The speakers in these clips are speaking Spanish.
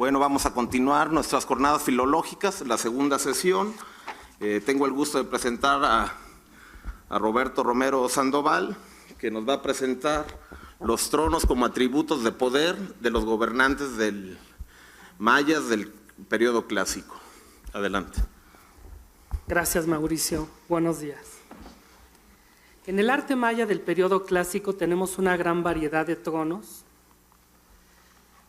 Bueno, vamos a continuar nuestras jornadas filológicas, la segunda sesión. Tengo el gusto de presentar a Roberto Romero Sandoval, que nos va a presentar los tronos como atributos de poder de los gobernantes mayas del periodo clásico. Adelante. Gracias, Mauricio. Buenos días. En el arte maya del periodo clásico tenemos una gran variedad de tronos,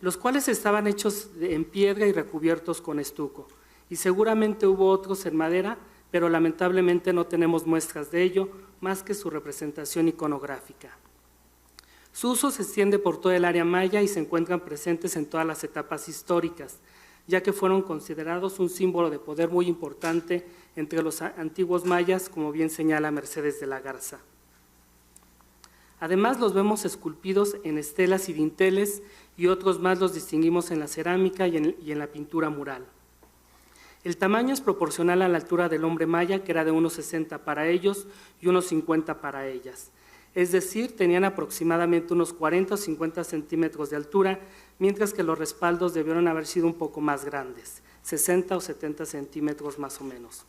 los cuales estaban hechos en piedra y recubiertos con estuco, y seguramente hubo otros en madera, pero lamentablemente no tenemos muestras de ello, más que su representación iconográfica. Su uso se extiende por toda el área maya y se encuentran presentes en todas las etapas históricas, ya que fueron considerados un símbolo de poder muy importante entre los antiguos mayas, como bien señala Mercedes de la Garza. Además, los vemos esculpidos en estelas y dinteles, y otros más los distinguimos en la cerámica y en la pintura mural. El tamaño es proporcional a la altura del hombre maya, que era de unos 60 para ellos y unos 50 para ellas. Es decir, tenían aproximadamente unos 40 o 50 centímetros de altura, mientras que los respaldos debieron haber sido un poco más grandes, 60 o 70 centímetros más o menos.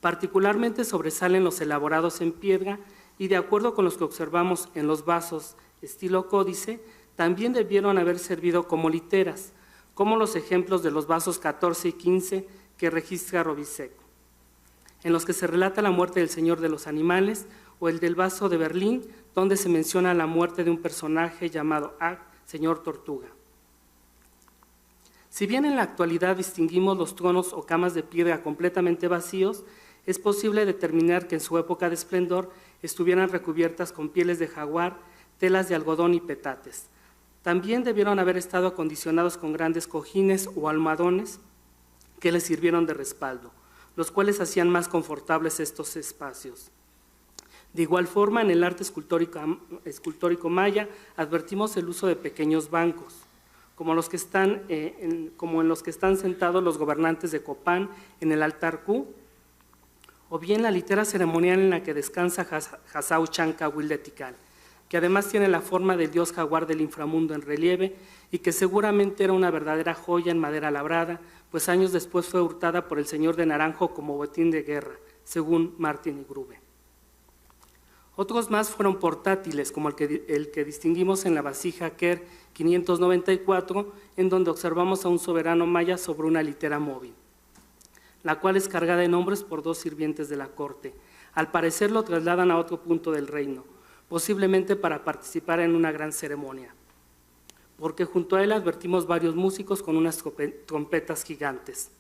Particularmente sobresalen los elaborados en piedra y, de acuerdo con los que observamos en los vasos estilo códice, también debieron haber servido como literas, como los ejemplos de los vasos 14 y 15 que registra Robiseco, en los que se relata la muerte del señor de los animales, o el del vaso de Berlín, donde se menciona la muerte de un personaje llamado Ag, señor Tortuga. Si bien en la actualidad distinguimos los tronos o camas de piedra completamente vacíos, es posible determinar que en su época de esplendor estuvieran recubiertas con pieles de jaguar, telas de algodón y petates. También debieron haber estado acondicionados con grandes cojines o almohadones que les sirvieron de respaldo, los cuales hacían más confortables estos espacios. De igual forma, en el arte escultórico maya advertimos el uso de pequeños bancos, como en los que están sentados los gobernantes de Copán en el altar Q, o bien la litera ceremonial en la que descansa Hasau Chanca Huilde-Tikal, que además tiene la forma del dios jaguar del inframundo en relieve y que seguramente era una verdadera joya en madera labrada, pues años después fue hurtada por el señor de Naranjo como botín de guerra, según Martin y Grube. Otros más fueron portátiles, como el que distinguimos en la vasija Ker 594, en donde observamos a un soberano maya sobre una litera móvil, la cual es cargada en hombros por dos sirvientes de la corte. Al parecer lo trasladan a otro punto del reino, posiblemente para participar en una gran ceremonia, porque junto a él advertimos varios músicos con unas trompetas gigantes.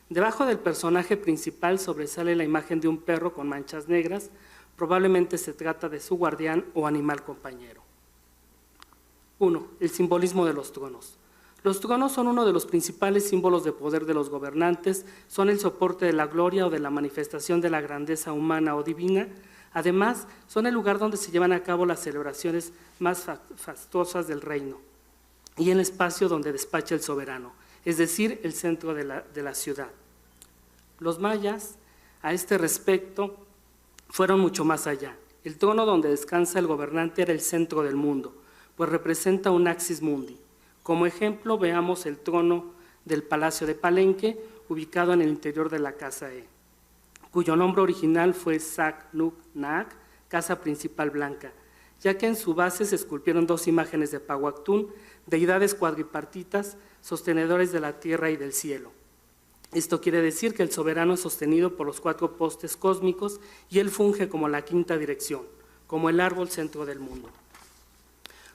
Debajo del personaje principal sobresale la imagen de un perro con manchas negras, probablemente se trata de su guardián o animal compañero. 1. El simbolismo de los tronos. Los tronos son uno de los principales símbolos de poder de los gobernantes, son el soporte de la gloria o de la manifestación de la grandeza humana o divina. Además, son el lugar donde se llevan a cabo las celebraciones más fastuosas del reino y el espacio donde despacha el soberano, es decir, el centro de la ciudad. Los mayas, a este respecto, fueron mucho más allá. El trono donde descansa el gobernante era el centro del mundo, pues representa un axis mundi. Como ejemplo, veamos el trono del Palacio de Palenque, ubicado en el interior de la Casa E, cuyo nombre original fue Sac Nuk Naak, Casa Principal Blanca, ya que en su base se esculpieron dos imágenes de Pahuactún, deidades cuadripartitas, sostenedores de la tierra y del cielo. Esto quiere decir que el soberano es sostenido por los cuatro postes cósmicos y él funge como la quinta dirección, como el árbol centro del mundo.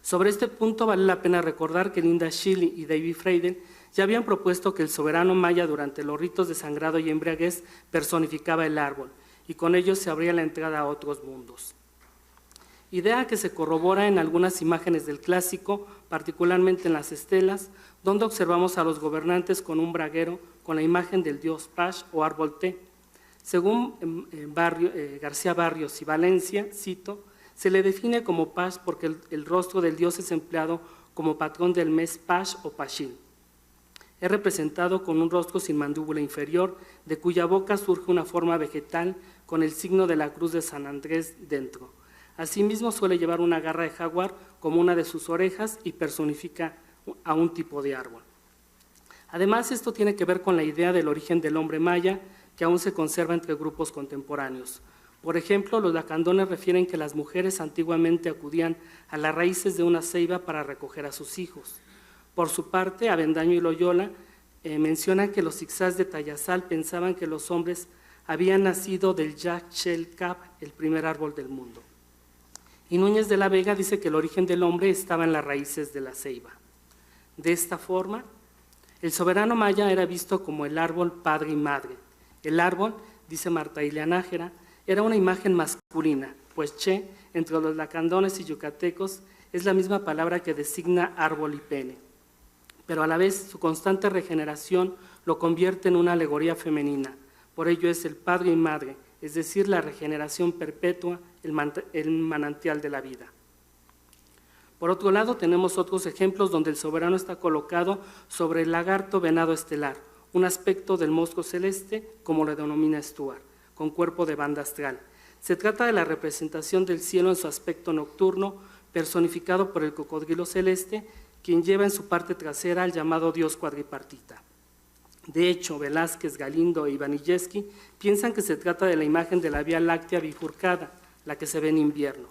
Sobre este punto vale la pena recordar que Linda Schilly y David Freiden ya habían propuesto que el soberano maya durante los ritos de sangrado y embriaguez personificaba el árbol y con ello se abría la entrada a otros mundos. Idea que se corrobora en algunas imágenes del clásico, particularmente en las estelas, donde observamos a los gobernantes con un braguero con la imagen del dios Pash o árbol té. Según García Barrios y Valencia, cito, se le define como Pash porque el rostro del dios es empleado como patrón del mes Pash o Pashil. Es representado con un rostro sin mandíbula inferior, de cuya boca surge una forma vegetal con el signo de la cruz de San Andrés dentro. Asimismo suele llevar una garra de jaguar como una de sus orejas y personifica a un tipo de árbol. Además, esto tiene que ver con la idea del origen del hombre maya, que aún se conserva entre grupos contemporáneos. Por ejemplo, los lacandones refieren que las mujeres antiguamente acudían a las raíces de una ceiba para recoger a sus hijos. Por su parte, Avendaño y Loyola mencionan que los Ixás de Tayasal pensaban que los hombres habían nacido del Yaxchilcap, el primer árbol del mundo. Y Núñez de la Vega dice que el origen del hombre estaba en las raíces de la ceiba. De esta forma, el soberano maya era visto como el árbol padre y madre. El árbol, dice Marta Ilia Nájera, era una imagen masculina, pues che, entre los lacandones y yucatecos, es la misma palabra que designa árbol y pene. Pero a la vez su constante regeneración lo convierte en una alegoría femenina. Por ello es el padre y madre, es decir, la regeneración perpetua, el manantial de la vida. Por otro lado, tenemos otros ejemplos donde el soberano está colocado sobre el lagarto venado estelar, un aspecto del mosco celeste, como lo denomina Stuart, con cuerpo de banda astral. Se trata de la representación del cielo en su aspecto nocturno, personificado por el cocodrilo celeste, quien lleva en su parte trasera al llamado dios cuadripartita. De hecho, Velázquez, Galindo e Ivanilleschi piensan que se trata de la imagen de la Vía Láctea bifurcada, la que se ve en invierno,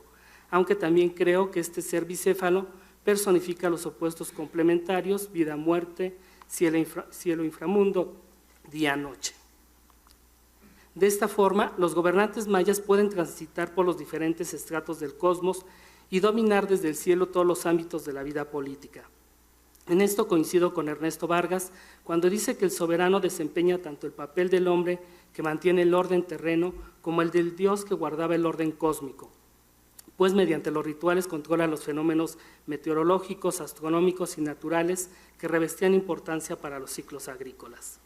aunque también creo que este ser bicéfalo personifica los opuestos complementarios, vida-muerte, cielo-inframundo, día-noche. De esta forma, los gobernantes mayas pueden transitar por los diferentes estratos del cosmos y dominar desde el cielo todos los ámbitos de la vida política. En esto coincido con Ernesto Vargas cuando dice que el soberano desempeña tanto el papel del hombre que mantiene el orden terreno como el del dios que guardaba el orden cósmico, pues mediante los rituales controla los fenómenos meteorológicos, astronómicos y naturales que revestían importancia para los ciclos agrícolas.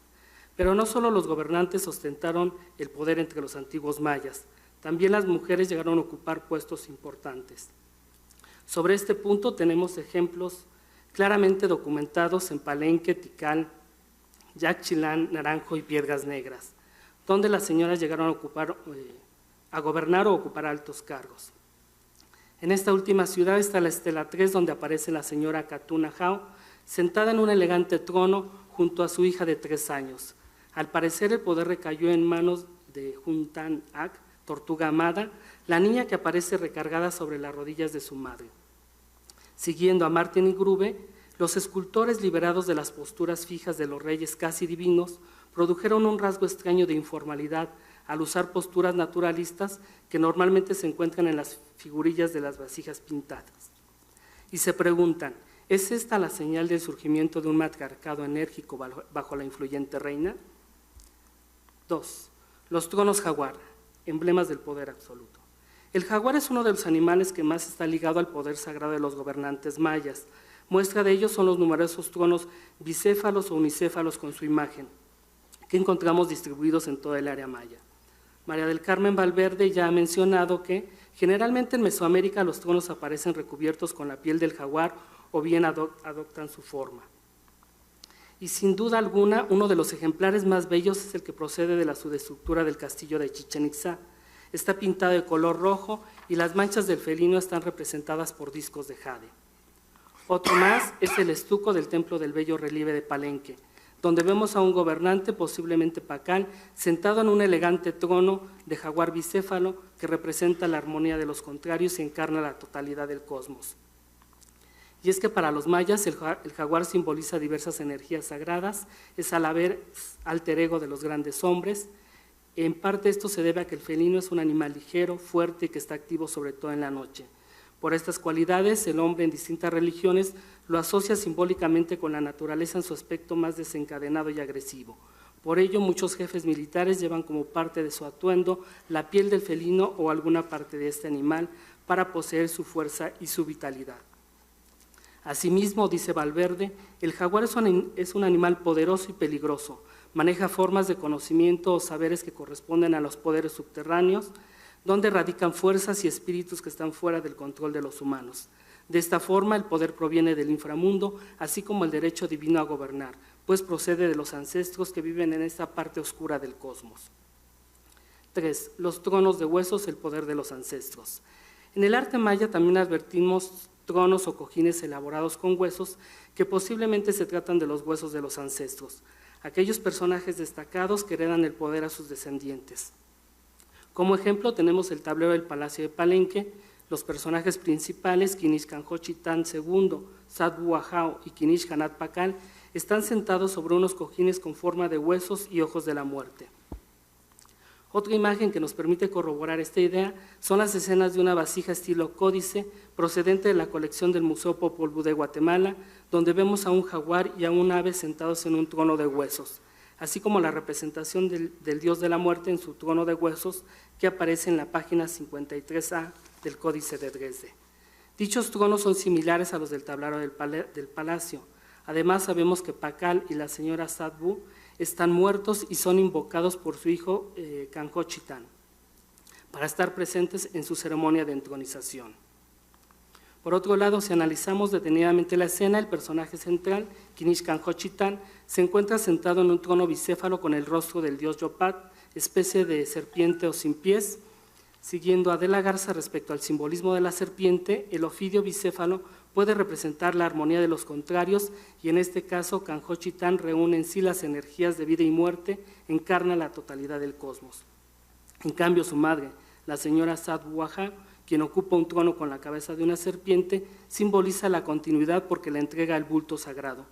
Pero no solo los gobernantes ostentaron el poder entre los antiguos mayas, también las mujeres llegaron a ocupar puestos importantes. Sobre este punto tenemos ejemplos claramente documentados en Palenque, Tikal, Yaxchilán, Naranjo y Piedras Negras, donde las señoras llegaron a gobernar o ocupar altos cargos. En esta última ciudad está la estela 3, donde aparece la señora Catuna Jao, sentada en un elegante trono junto a su hija de 3 años. Al parecer el poder recayó en manos de Juntan Ak, tortuga amada, la niña que aparece recargada sobre las rodillas de su madre. Siguiendo a Martin y Grube, los escultores liberados de las posturas fijas de los reyes casi divinos produjeron un rasgo extraño de informalidad al usar posturas naturalistas que normalmente se encuentran en las figurillas de las vasijas pintadas. Y se preguntan, ¿es esta la señal del surgimiento de un matriarcado enérgico bajo la influyente reina? 2. Los tronos jaguar, emblemas del poder absoluto. El jaguar es uno de los animales que más está ligado al poder sagrado de los gobernantes mayas. Muestra de ello son los numerosos tronos bicéfalos o unicéfalos con su imagen, que encontramos distribuidos en toda el área maya. María del Carmen Valverde ya ha mencionado que generalmente en Mesoamérica los tronos aparecen recubiertos con la piel del jaguar o bien adoptan su forma. Y sin duda alguna, uno de los ejemplares más bellos es el que procede de la subestructura del castillo de Chichén Itzá. Está pintado de color rojo y las manchas del felino están representadas por discos de jade. Otro más es el estuco del templo del bello relieve de Palenque, donde vemos a un gobernante, posiblemente pacal, sentado en un elegante trono de jaguar bicéfalo que representa la armonía de los contrarios y encarna la totalidad del cosmos. Y es que para los mayas el jaguar simboliza diversas energías sagradas, es a la vez alter ego de los grandes hombres. En parte esto se debe a que el felino es un animal ligero, fuerte y que está activo sobre todo en la noche. Por estas cualidades, el hombre en distintas religiones lo asocia simbólicamente con la naturaleza en su aspecto más desencadenado y agresivo. Por ello, muchos jefes militares llevan como parte de su atuendo la piel del felino o alguna parte de este animal para poseer su fuerza y su vitalidad. Asimismo, dice Valverde, el jaguar es un animal poderoso y peligroso, maneja formas de conocimiento o saberes que corresponden a los poderes subterráneos, donde radican fuerzas y espíritus que están fuera del control de los humanos. De esta forma, el poder proviene del inframundo, así como el derecho divino a gobernar, pues procede de los ancestros que viven en esta parte oscura del cosmos. 3. Los tronos de huesos, el poder de los ancestros. En el arte maya también advertimos tronos o cojines elaborados con huesos que posiblemente se tratan de los huesos de los ancestros, aquellos personajes destacados que heredan el poder a sus descendientes. Como ejemplo tenemos el tablero del Palacio de Palenque. Los personajes principales, Kinish Kanhochitán II, Sadbu Ahau y Kinish Hanat Pakal, están sentados sobre unos cojines con forma de huesos y ojos de la muerte. Otra imagen que nos permite corroborar esta idea son las escenas de una vasija estilo códice procedente de la colección del Museo Popol Vuh de Guatemala, donde vemos a un jaguar y a un ave sentados en un trono de huesos, así como la representación del dios de la muerte en su trono de huesos que aparece en la página 53A del Códice de Dresde. Dichos tronos son similares a los del tablero del palacio. Además, sabemos que Pakal y la señora Sadbu están muertos y son invocados por su hijo Kanhochitán para estar presentes en su ceremonia de entronización. Por otro lado, si analizamos detenidamente la escena, el personaje central, Kinish Kanhochitán, se encuentra sentado en un trono bicéfalo con el rostro del dios Yopat, especie de serpiente o sin pies. Siguiendo a Adela Garza respecto al simbolismo de la serpiente, el ofidio bicéfalo puede representar la armonía de los contrarios y en este caso Kanhochitán reúne en sí las energías de vida y muerte, encarna la totalidad del cosmos. En cambio, su madre, la señora Sadbu Ahau, quien ocupa un trono con la cabeza de una serpiente, simboliza la continuidad porque le entrega el bulto sagrado,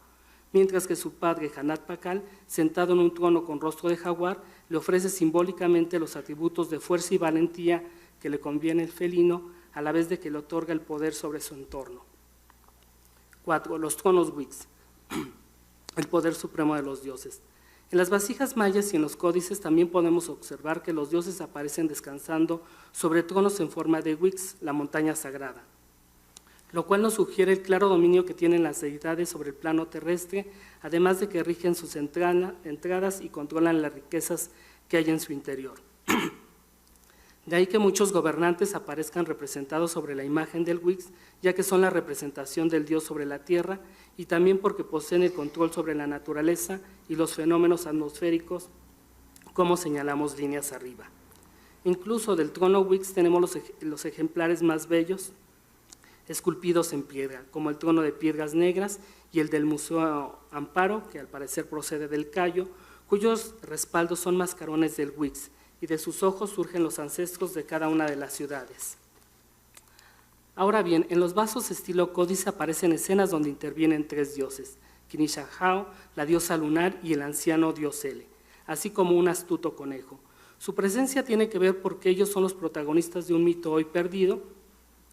mientras que su padre, Hanat Pakal, sentado en un trono con rostro de jaguar, le ofrece simbólicamente los atributos de fuerza y valentía que le conviene el felino, a la vez de que le otorga el poder sobre su entorno. 4. Los tronos Wicks, el poder supremo de los dioses. En las vasijas mayas y en los códices también podemos observar que los dioses aparecen descansando sobre tronos en forma de Wicks, la montaña sagrada, lo cual nos sugiere el claro dominio que tienen las deidades sobre el plano terrestre, además de que rigen sus entradas y controlan las riquezas que hay en su interior. De ahí que muchos gobernantes aparezcan representados sobre la imagen del Wicks, ya que son la representación del dios sobre la tierra, y también porque poseen el control sobre la naturaleza y los fenómenos atmosféricos, como señalamos líneas arriba. Incluso del trono Wicks tenemos los ejemplares más bellos, esculpidos en piedra, como el trono de piedras negras y el del Museo Amparo, que al parecer procede del Cayo, cuyos respaldos son mascarones del Wicks, y de sus ojos surgen los ancestros de cada una de las ciudades. Ahora bien, en los vasos estilo códice aparecen escenas donde intervienen tres dioses, Kinish Ahau, la diosa lunar y el anciano dios Ele, así como un astuto conejo. Su presencia tiene que ver porque ellos son los protagonistas de un mito hoy perdido,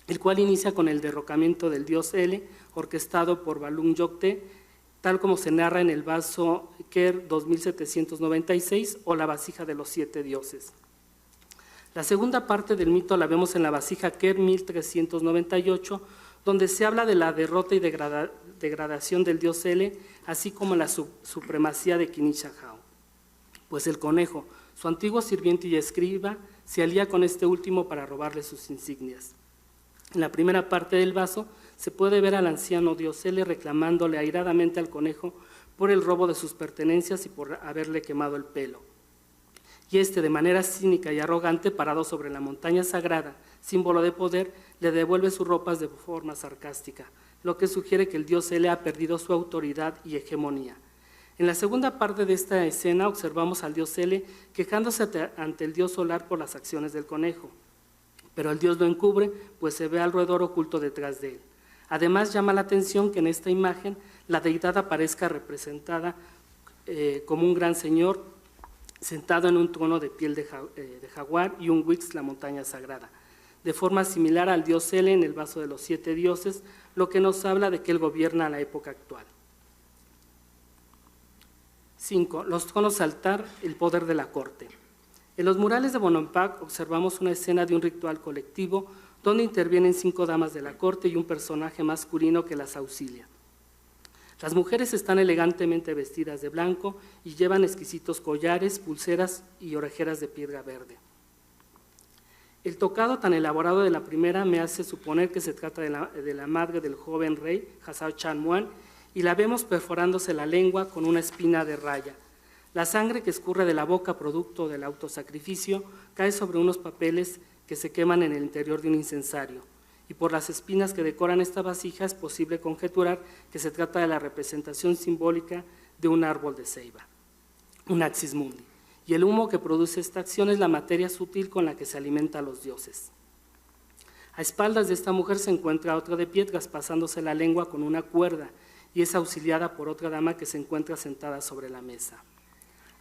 el cual inicia con el derrocamiento del dios Ele, orquestado por Balung Yokte, tal como se narra en el vaso Ker 2796 o la vasija de los 7 dioses. La segunda parte del mito la vemos en la vasija Ker 1398, donde se habla de la derrota y degradación del dios Ele, así como la supremacía de Kinish Ahau. Pues el conejo, su antiguo sirviente y escriba, se alía con este último para robarle sus insignias. En la primera parte del vaso se puede ver al anciano dios Ele reclamándole airadamente al conejo por el robo de sus pertenencias y por haberle quemado el pelo. Y de manera cínica y arrogante, parado sobre la montaña sagrada, símbolo de poder, le devuelve sus ropas de forma sarcástica, lo que sugiere que el dios Ele ha perdido su autoridad y hegemonía. En la segunda parte de esta escena observamos al dios Ele quejándose ante el dios solar por las acciones del conejo, pero el dios lo encubre, pues se ve al roedor oculto detrás de él. Además, llama la atención que en esta imagen la deidad aparezca representada como un gran señor sentado en un trono de piel de jaguar y un Wicks, la montaña sagrada, de forma similar al dios Ele en el vaso de los 7 dioses, lo que nos habla de que él gobierna a la época actual. 5. Los tronos altar, el poder de la corte. En los murales de Bonampak observamos una escena de un ritual colectivo donde intervienen 5 damas de la corte y un personaje masculino que las auxilia. Las mujeres están elegantemente vestidas de blanco y llevan exquisitos collares, pulseras y orejeras de piedra verde. El tocado tan elaborado de la primera me hace suponer que se trata de la madre del joven rey, Hasao Chanmuan, y la vemos perforándose la lengua con una espina de raya. La sangre que escurre de la boca, producto del autosacrificio, cae sobre unos papeles que se queman en el interior de un incensario. y por las espinas que decoran esta vasija es posible conjeturar que se trata de la representación simbólica de un árbol de ceiba, un axis mundi, y el humo que produce esta acción es la materia sutil con la que se alimenta a los dioses. A espaldas de esta mujer se encuentra otra de pie traspasándose la lengua con una cuerda y es auxiliada por otra dama que se encuentra sentada sobre la mesa.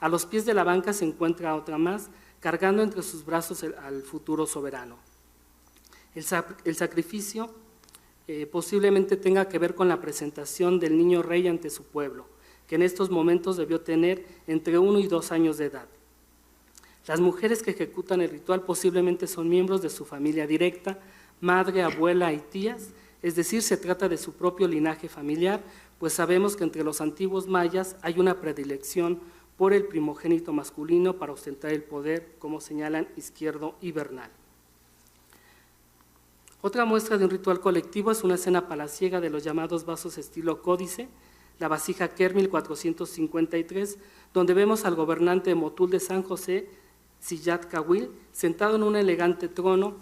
A los pies de la banca se encuentra otra más, cargando entre sus brazos al futuro soberano. El sacrificio posiblemente tenga que ver con la presentación del niño rey ante su pueblo, que en estos momentos debió tener entre 1 y 2 años de edad. Las mujeres que ejecutan el ritual posiblemente son miembros de su familia directa, madre, abuela y tías, es decir, se trata de su propio linaje familiar, pues sabemos que entre los antiguos mayas hay una predilección por el primogénito masculino para ostentar el poder, como señalan Izquierdo y Bernal. Otra muestra de un ritual colectivo es una escena palaciega de los llamados vasos estilo códice, la vasija Kerr 1453, donde vemos al gobernante de Motul de San José, Sillat Kawil, sentado en un elegante trono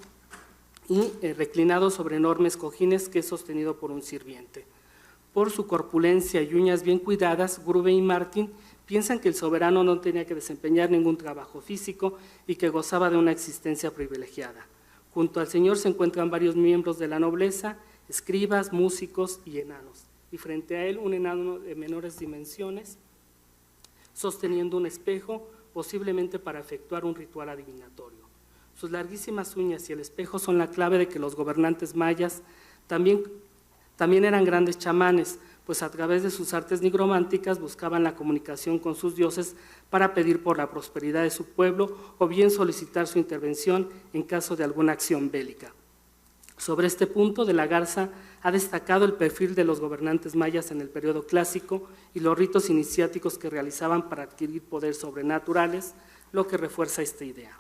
y reclinado sobre enormes cojines que es sostenido por un sirviente. Por su corpulencia y uñas bien cuidadas, Grube y Martin piensan que el soberano no tenía que desempeñar ningún trabajo físico y que gozaba de una existencia privilegiada. Junto al señor se encuentran varios miembros de la nobleza, escribas, músicos y enanos, y frente a él un enano de menores dimensiones, sosteniendo un espejo, posiblemente para efectuar un ritual adivinatorio. Sus larguísimas uñas y el espejo son la clave de que los gobernantes mayas también eran grandes chamanes, pues a través de sus artes nigrománticas buscaban la comunicación con sus dioses para pedir por la prosperidad de su pueblo o bien solicitar su intervención en caso de alguna acción bélica. Sobre este punto, de la Garza ha destacado el perfil de los gobernantes mayas en el periodo clásico y los ritos iniciáticos que realizaban para adquirir poderes sobrenaturales, lo que refuerza esta idea.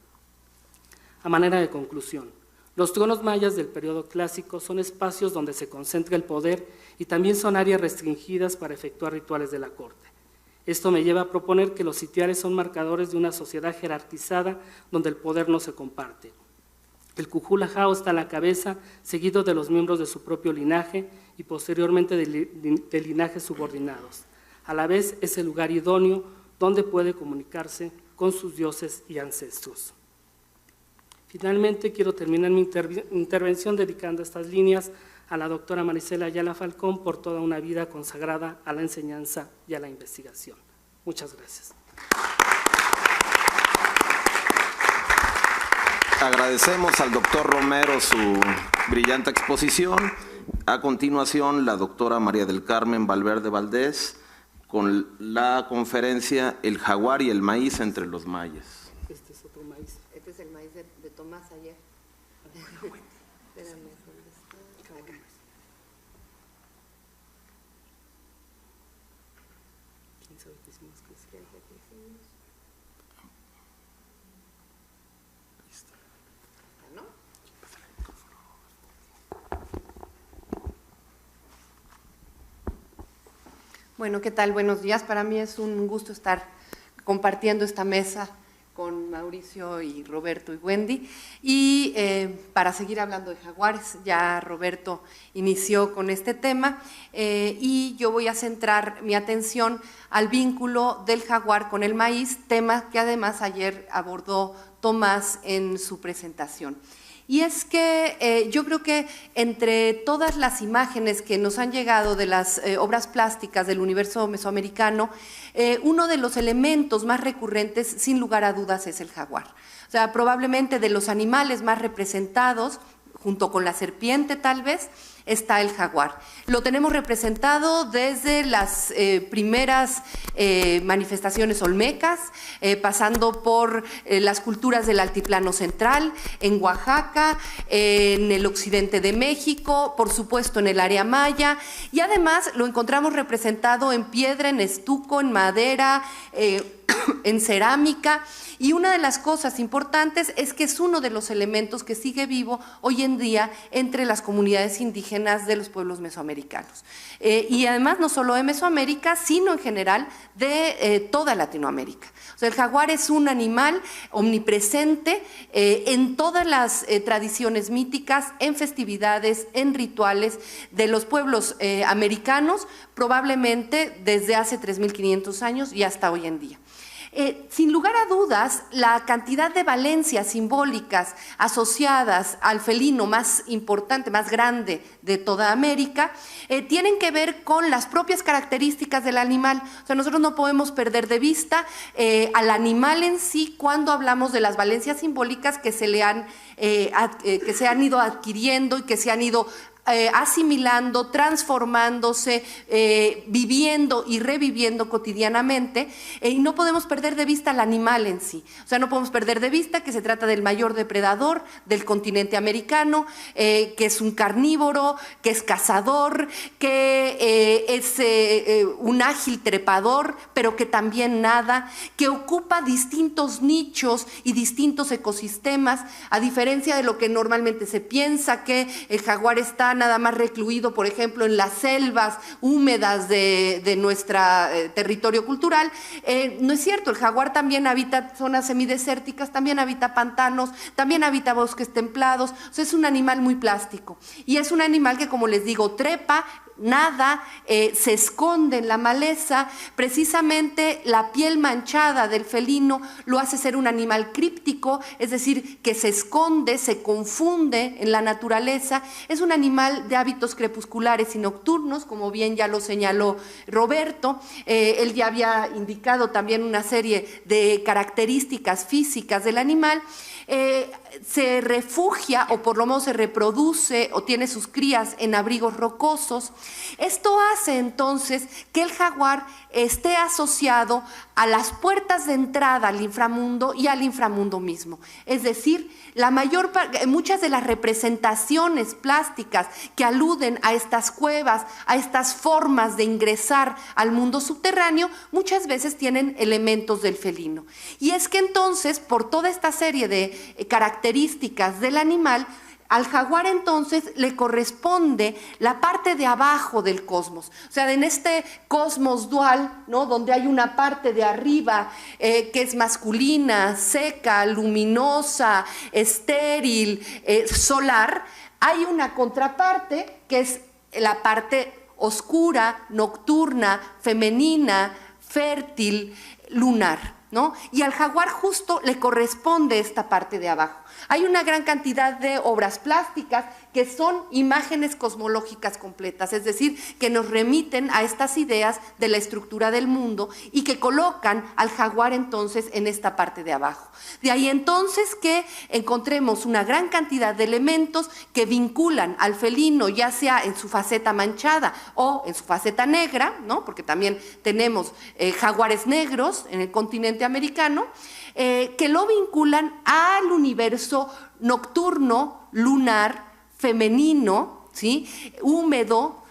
A manera de conclusión, los tronos mayas del periodo clásico son espacios donde se concentra el poder y también son áreas restringidas para efectuar rituales de la corte. Esto me lleva a proponer que los sitiares son marcadores de una sociedad jerarquizada donde el poder no se comparte. El Cujulajao está a la cabeza, seguido de los miembros de su propio linaje y posteriormente de linajes subordinados. A la vez es el lugar idóneo donde puede comunicarse con sus dioses y ancestros. Finalmente, quiero terminar mi intervención dedicando estas líneas a la doctora Marisela Ayala Falcón por toda una vida consagrada a la enseñanza y a la investigación. Muchas gracias. Agradecemos al doctor Romero su brillante exposición. A continuación, la doctora María del Carmen Valverde Valdés con la conferencia El jaguar y el maíz entre los mayas. Este es otro maíz. Este es el maíz de Tomás ayer. Espérame, ¿dónde está? Acá. ¿Quién sabe qué hicimos? ¿No? Bueno, ¿qué tal? Buenos días. Para mí es un gusto estar compartiendo esta mesa con Mauricio y Roberto y Wendy. Y para seguir hablando de jaguares, ya Roberto inició con este tema y yo voy a centrar mi atención al vínculo del jaguar con el maíz, tema que además ayer abordó Tomás en su presentación. Y es que yo creo que entre todas las imágenes que nos han llegado de las obras plásticas del universo mesoamericano, uno de los elementos más recurrentes, sin lugar a dudas, es el jaguar. O sea, probablemente de los animales más representados, junto con la serpiente tal vez, está el jaguar. Lo tenemos representado desde las primeras manifestaciones olmecas, pasando por las culturas del altiplano central, en Oaxaca, en el occidente de México, por supuesto en el área maya, y además lo encontramos representado en piedra, en estuco, en madera, en cerámica. Y una de las cosas importantes es que es uno de los elementos que sigue vivo hoy en día entre las comunidades indígenas indígenas de los pueblos mesoamericanos. Y además no solo de Mesoamérica, sino en general de toda Latinoamérica. O sea, el jaguar es un animal omnipresente en todas las tradiciones míticas, en festividades, en rituales de los pueblos americanos, probablemente desde hace 3.500 años y hasta hoy en día. Sin lugar a dudas, la cantidad de valencias simbólicas asociadas al felino más importante, más grande de toda América, tienen que ver con las propias características del animal. O sea, nosotros no podemos perder de vista al animal en sí cuando hablamos de las valencias simbólicas que se han ido adquiriendo y que se han ido asimilando, transformándose, viviendo y reviviendo cotidianamente, y no podemos perder de vista al animal en sí. O sea, no podemos perder de vista que se trata del mayor depredador del continente americano, que es un carnívoro, que es cazador, que es un ágil trepador, pero que también nada, que ocupa distintos nichos y distintos ecosistemas, a diferencia de lo que normalmente se piensa, que el jaguar está nada más recluido, por ejemplo, en las selvas húmedas de nuestro territorio cultural. No es cierto, el jaguar también habita zonas semidesérticas, también habita pantanos, también habita bosques templados. O sea, es un animal muy plástico y es un animal que, como les digo, trepa, nada, se esconde en la maleza. Precisamente la piel manchada del felino lo hace ser un animal críptico, es decir, que se esconde, se confunde en la naturaleza. Es un animal de hábitos crepusculares y nocturnos, como bien ya lo señaló Roberto. Él ya había indicado también una serie de características físicas del animal. Se refugia, o por lo menos se reproduce o tiene sus crías en abrigos rocosos. Esto hace entonces que el jaguar esté asociado a las puertas de entrada al inframundo y al inframundo mismo. Es decir, muchas de las representaciones plásticas que aluden a estas cuevas, a estas formas de ingresar al mundo subterráneo, muchas veces tienen elementos del felino. Y es que entonces, por toda esta serie de características del animal, al jaguar entonces le corresponde la parte de abajo del cosmos. O sea, en este cosmos dual, ¿no?, donde hay una parte de arriba que es masculina, seca, luminosa, estéril, solar, hay una contraparte que es la parte oscura, nocturna, femenina, fértil, lunar, ¿no? Y al jaguar justo le corresponde esta parte de abajo. Hay una gran cantidad de obras plásticas que son imágenes cosmológicas completas, es decir, que nos remiten a estas ideas de la estructura del mundo y que colocan al jaguar entonces en esta parte de abajo. De ahí entonces que encontremos una gran cantidad de elementos que vinculan al felino, ya sea en su faceta manchada o en su faceta negra, ¿no?, porque también tenemos jaguares negros en el continente americano, que lo vinculan al universo nocturno, lunar, femenino, ¿sí?, húmedo.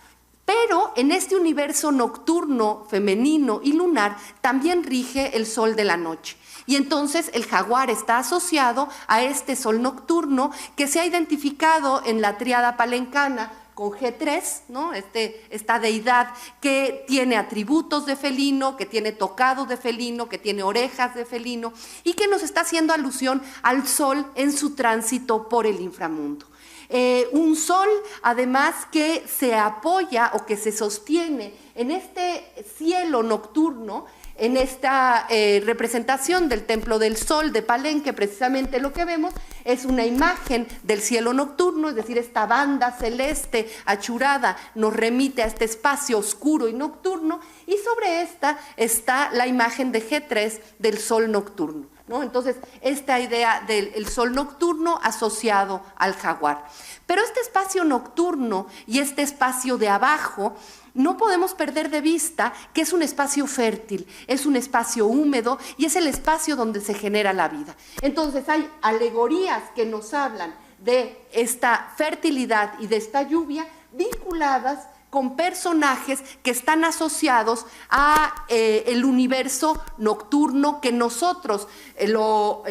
Pero en este universo nocturno, femenino y lunar también rige el sol de la noche. Y entonces el jaguar está asociado a este sol nocturno que se ha identificado en la tríada palencana con G3, ¿no?, esta deidad que tiene atributos de felino, que tiene tocado de felino, que tiene orejas de felino y que nos está haciendo alusión al sol en su tránsito por el inframundo. Un sol, además, que se apoya o que se sostiene en este cielo nocturno, en esta representación del Templo del Sol de Palenque. Precisamente lo que vemos es una imagen del cielo nocturno, es decir, esta banda celeste achurada nos remite a este espacio oscuro y nocturno, y sobre esta está la imagen de G3 del sol nocturno, ¿no? Entonces, esta idea del sol nocturno asociado al jaguar. Pero este espacio nocturno y este espacio de abajo no podemos perder de vista que es un espacio fértil, es un espacio húmedo y es el espacio donde se genera la vida. Entonces hay alegorías que nos hablan de esta fertilidad y de esta lluvia vinculadas con personajes que están asociados a el universo nocturno que nosotros lo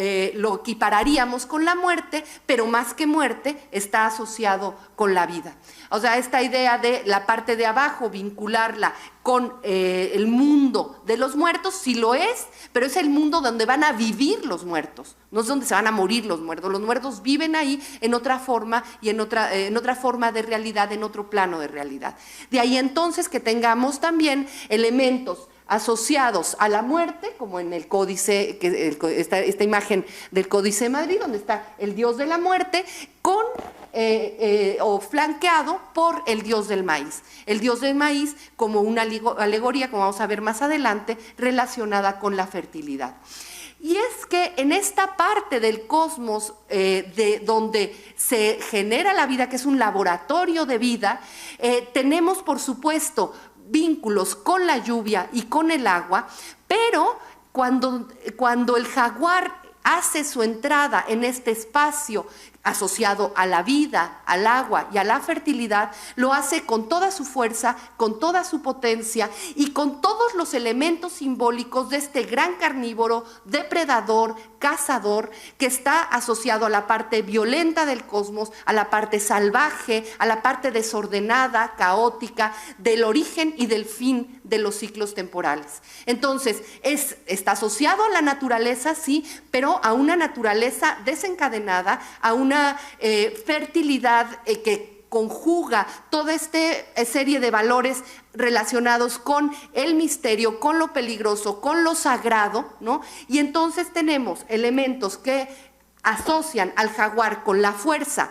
equipararíamos con la muerte, pero más que muerte está asociado con la vida. O sea, esta idea de la parte de abajo, vincularla con el mundo de los muertos, sí lo es, pero es el mundo donde van a vivir los muertos, no es donde se van a morir los muertos viven ahí en otra forma y en otra forma de realidad, en otro plano de realidad. De ahí entonces que tengamos también elementos asociados a la muerte, como en el códice, esta imagen del Códice de Madrid, donde está el dios de la muerte, o flanqueado por el dios del maíz. El dios del maíz como una alegoría, como vamos a ver más adelante, relacionada con la fertilidad. Y es que en esta parte del cosmos de donde se genera la vida, que es un laboratorio de vida, tenemos por supuesto vínculos con la lluvia y con el agua, pero cuando el jaguar hace su entrada en este espacio asociado a la vida, al agua y a la fertilidad, lo hace con toda su fuerza, con toda su potencia y con todos los elementos simbólicos de este gran carnívoro, depredador, cazador, que está asociado a la parte violenta del cosmos, a la parte salvaje, a la parte desordenada, caótica, del origen y del fin de los ciclos temporales. Entonces, está asociado a la naturaleza, sí, pero a una naturaleza desencadenada, a una fertilidad que conjuga toda esta serie de valores relacionados con el misterio, con lo peligroso, con lo sagrado, ¿no? Y entonces tenemos elementos que asocian al jaguar con la fuerza,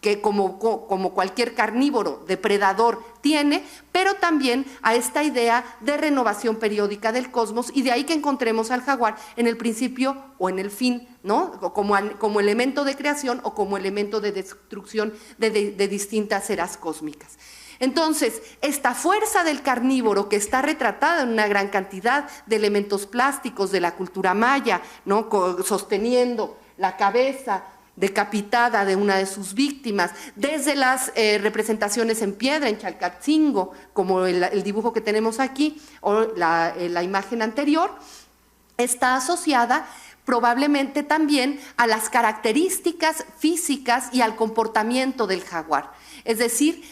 que como cualquier carnívoro depredador tiene, pero también a esta idea de renovación periódica del cosmos, y de ahí que encontremos al jaguar en el principio o en el fin, ¿no? Como elemento de creación o como elemento de destrucción de distintas eras cósmicas. Entonces, esta fuerza del carnívoro, que está retratada en una gran cantidad de elementos plásticos de la cultura maya, ¿no? Sosteniendo la cabeza decapitada de una de sus víctimas, desde las representaciones en piedra, en Chalcatzingo, como el dibujo que tenemos aquí, o la imagen anterior, está asociada probablemente también a las características físicas y al comportamiento del jaguar. Es decir,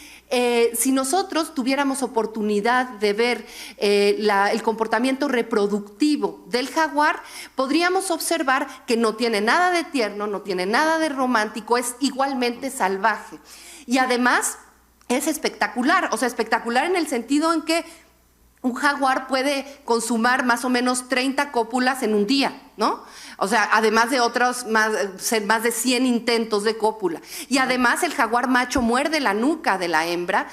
si nosotros tuviéramos oportunidad de ver el comportamiento reproductivo del jaguar, podríamos observar que no tiene nada de tierno, no tiene nada de romántico, es igualmente salvaje. Y además es espectacular, o sea, espectacular en el sentido en que un jaguar puede consumar más o menos 30 cópulas en un día, ¿no? O sea, además de otros más de 100 intentos de cópula. Y además el jaguar macho muerde la nuca de la hembra,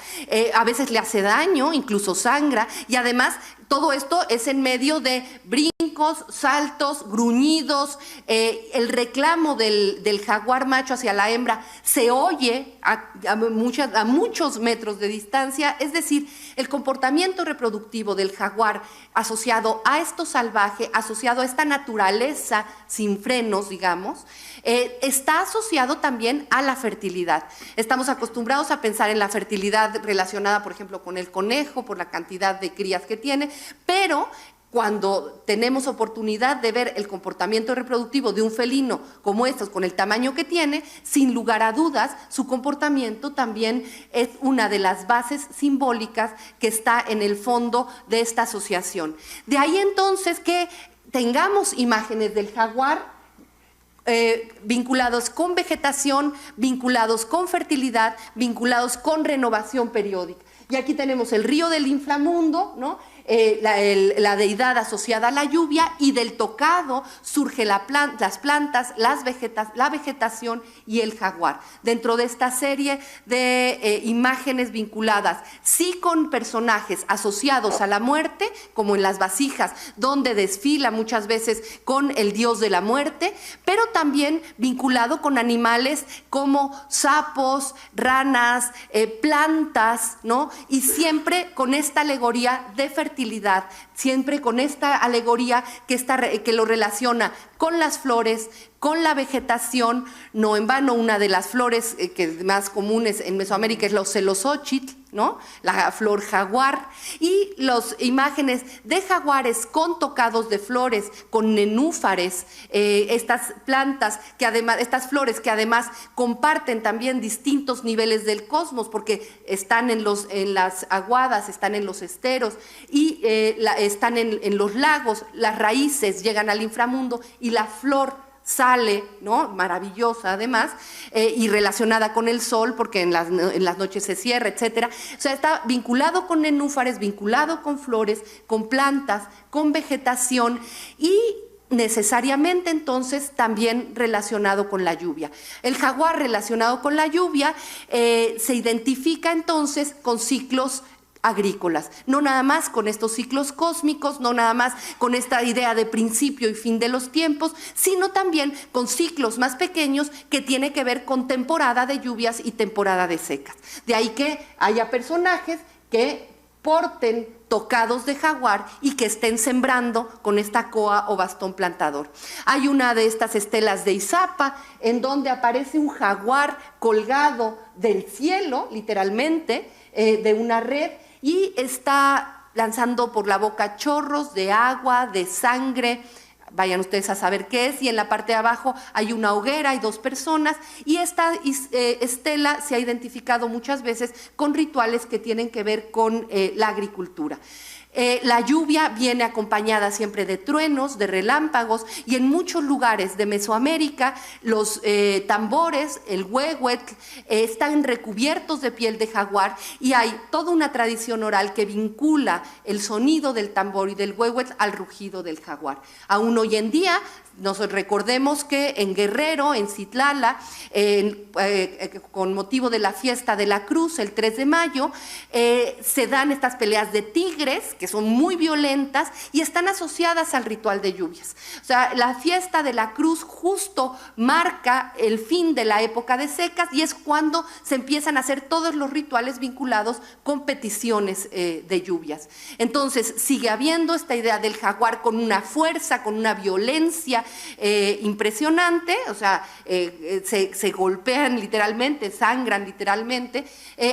a veces le hace daño, incluso sangra, y además todo esto es en medio de brincos, saltos, gruñidos. El reclamo del jaguar macho hacia la hembra se oye a muchos metros de distancia. Es decir, el comportamiento reproductivo del jaguar asociado a esto salvaje, asociado a esta naturaleza sin frenos, digamos, está asociado también a la fertilidad. Estamos acostumbrados a pensar en la fertilidad relacionada, por ejemplo, con el conejo, por la cantidad de crías que tiene, pero cuando tenemos oportunidad de ver el comportamiento reproductivo de un felino como estos, con el tamaño que tiene, sin lugar a dudas, su comportamiento también es una de las bases simbólicas que está en el fondo de esta asociación. De ahí entonces que tengamos imágenes del jaguar vinculados con vegetación, vinculados con fertilidad, vinculados con renovación periódica. Y aquí tenemos el río del inframundo, ¿no? La deidad asociada a la lluvia, y del tocado surge las plantas, la vegetación y el jaguar. Dentro de esta serie de imágenes vinculadas, sí con personajes asociados a la muerte, como en las vasijas, donde desfila muchas veces con el dios de la muerte, pero también vinculado con animales como sapos, ranas, plantas, ¿no? Y siempre con esta alegoría de fertilidad, siempre con esta alegoría que lo relaciona con las flores, con la vegetación. No en vano, una de las flores que más comunes en Mesoamérica es los celosóchitl, ¿no? La flor jaguar, y las imágenes de jaguares con tocados de flores, con nenúfares, estas plantas que además, estas flores que además comparten también distintos niveles del cosmos, porque están en las aguadas, están en los esteros y están en los lagos, las raíces llegan al inframundo y la flor sale, ¿no? Maravillosa además, y relacionada con el sol, porque en las noches se cierra, etcétera. O sea, está vinculado con nenúfares, vinculado con flores, con plantas, con vegetación y necesariamente entonces también relacionado con la lluvia. El jaguar relacionado con la lluvia se identifica entonces con ciclos agrícolas, no nada más con estos ciclos cósmicos, no nada más con esta idea de principio y fin de los tiempos, sino también con ciclos más pequeños que tiene que ver con temporada de lluvias y temporada de secas. De ahí que haya personajes que porten tocados de jaguar y que estén sembrando con esta coa o bastón plantador. Hay una de estas estelas de Izapa en donde aparece un jaguar colgado del cielo, literalmente, de una red, y está lanzando por la boca chorros de agua, de sangre. Vayan ustedes a saber qué es, y en la parte de abajo hay una hoguera, hay 2 personas, y esta estela se ha identificado muchas veces con rituales que tienen que ver con la agricultura. La lluvia viene acompañada siempre de truenos, de relámpagos, y en muchos lugares de Mesoamérica los tambores, el huehuetl, están recubiertos de piel de jaguar, y hay toda una tradición oral que vincula el sonido del tambor y del huehuetl al rugido del jaguar. Aún hoy en día, nos recordemos que en Guerrero, en Citlala, con motivo de la fiesta de la Cruz, el 3 de mayo, se dan estas peleas de tigres, que son muy violentas y están asociadas al ritual de lluvias. O sea, la fiesta de la Cruz justo marca el fin de la época de secas, y es cuando se empiezan a hacer todos los rituales vinculados con peticiones de lluvias. Entonces, sigue habiendo esta idea del jaguar con una fuerza, con una violencia impresionante, o sea, se golpean literalmente, sangran literalmente,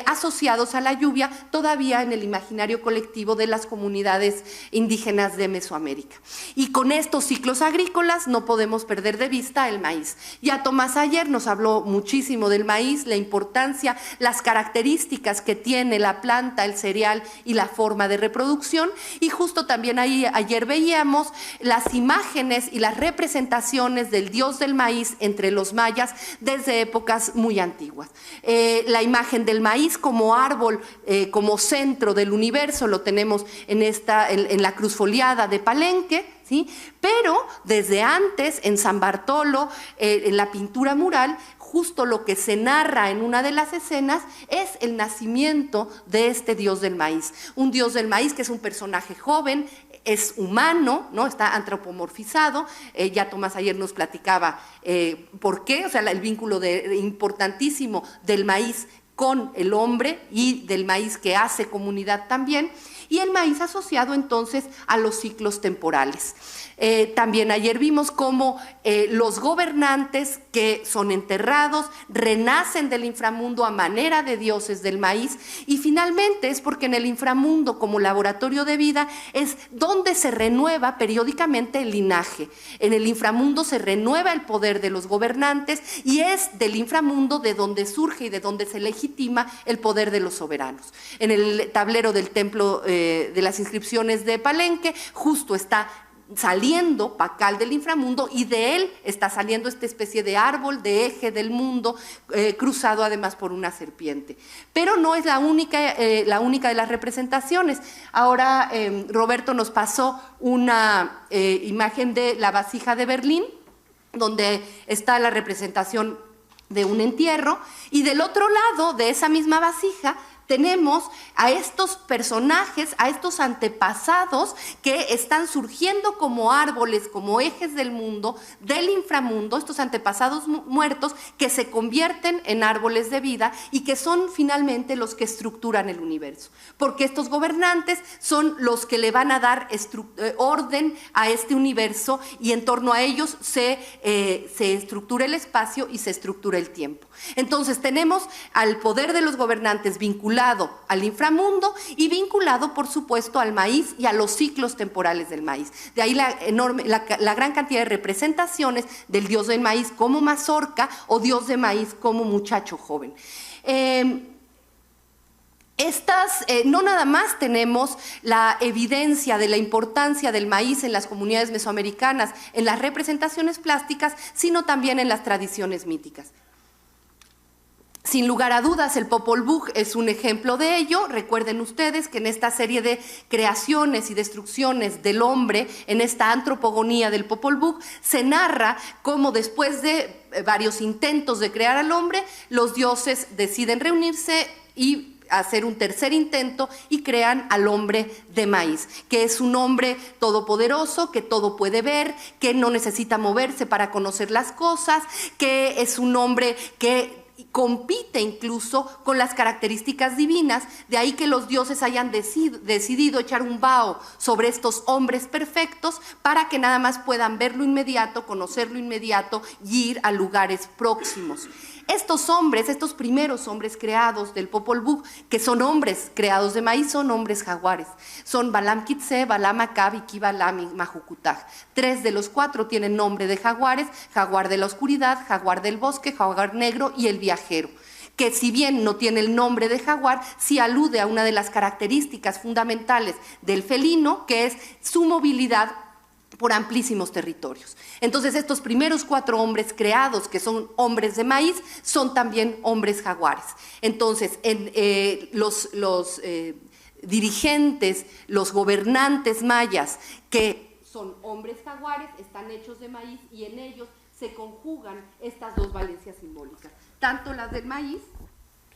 asociados a la lluvia, todavía en el imaginario colectivo de las comunidades indígenas de Mesoamérica. Y con estos ciclos agrícolas no podemos perder de vista el maíz. Ya Tomás ayer nos habló muchísimo del maíz, la importancia, las características que tiene la planta, el cereal y la forma de reproducción, y justo también ahí ayer veíamos las imágenes y las representaciones del dios del maíz entre los mayas desde épocas muy antiguas. La imagen del maíz como árbol, como centro del universo, lo tenemos en la cruz foliada de Palenque, ¿sí? Pero desde antes, en San Bartolo, en la pintura mural, justo lo que se narra en una de las escenas es el nacimiento de este dios del maíz. Un dios del maíz que es un personaje joven, es humano, ¿no? Está antropomorfizado. Ya Tomás ayer nos platicaba por qué, o sea, el vínculo importantísimo del maíz con el hombre y del maíz que hace comunidad también, y el maíz asociado entonces a los ciclos temporales. También ayer vimos cómo los gobernantes que son enterrados renacen del inframundo a manera de dioses del maíz, y finalmente es porque en el inframundo como laboratorio de vida es donde se renueva periódicamente el linaje. En el inframundo se renueva el poder de los gobernantes, y es del inframundo de donde surge y de donde se legitima el poder de los soberanos. En el tablero del templo de las inscripciones de Palenque justo está saliendo Pacal del inframundo, y de él está saliendo esta especie de árbol, de eje del mundo, cruzado además por una serpiente. Pero no es la única de las representaciones. Ahora Roberto nos pasó una imagen de la vasija de Berlín, donde está la representación de un entierro, y del otro lado de esa misma vasija tenemos a estos personajes, a estos antepasados que están surgiendo como árboles, como ejes del mundo, del inframundo, estos antepasados muertos que se convierten en árboles de vida y que son finalmente los que estructuran el universo. Porque estos gobernantes son los que le van a dar orden a este universo, y en torno a ellos se estructura el espacio y se estructura el tiempo. Entonces tenemos al poder de los gobernantes vinculado al inframundo y vinculado, por supuesto, al maíz y a los ciclos temporales del maíz. De ahí la gran cantidad de representaciones del dios del maíz como mazorca o dios de maíz como muchacho joven. No nada más tenemos la evidencia de la importancia del maíz en las comunidades mesoamericanas, en las representaciones plásticas, sino también en las tradiciones míticas. Sin lugar a dudas, el Popol Vuh es un ejemplo de ello. Recuerden ustedes que en esta serie de creaciones y destrucciones del hombre, en esta antropogonía del Popol Vuh, se narra cómo después de varios intentos de crear al hombre, los dioses deciden reunirse y hacer un tercer intento y crean al hombre de maíz, que es un hombre todopoderoso, que todo puede ver, que no necesita moverse para conocer las cosas, que es un hombre que compite incluso con las características divinas, de ahí que los dioses hayan decidido echar un vaho sobre estos hombres perfectos para que nada más puedan verlo inmediato, conocerlo inmediato y ir a lugares próximos. Estos hombres, estos primeros hombres creados del Popol Vuh, que son hombres creados de maíz, son hombres jaguares. Son Balam Quitze, Balam Acab y Kibalam y Majukutaj. 3 de los 4 tienen nombre de jaguares: jaguar de la oscuridad, jaguar del bosque, jaguar negro y el viajero, que si bien no tiene el nombre de jaguar, sí alude a una de las características fundamentales del felino, que es su movilidad por amplísimos territorios. Entonces, estos primeros 4 hombres creados, que son hombres de maíz, son también hombres jaguares. Entonces, los dirigentes, los gobernantes mayas, que son hombres jaguares, están hechos de maíz y en ellos se conjugan estas dos valencias simbólicas. Tanto las del maíz,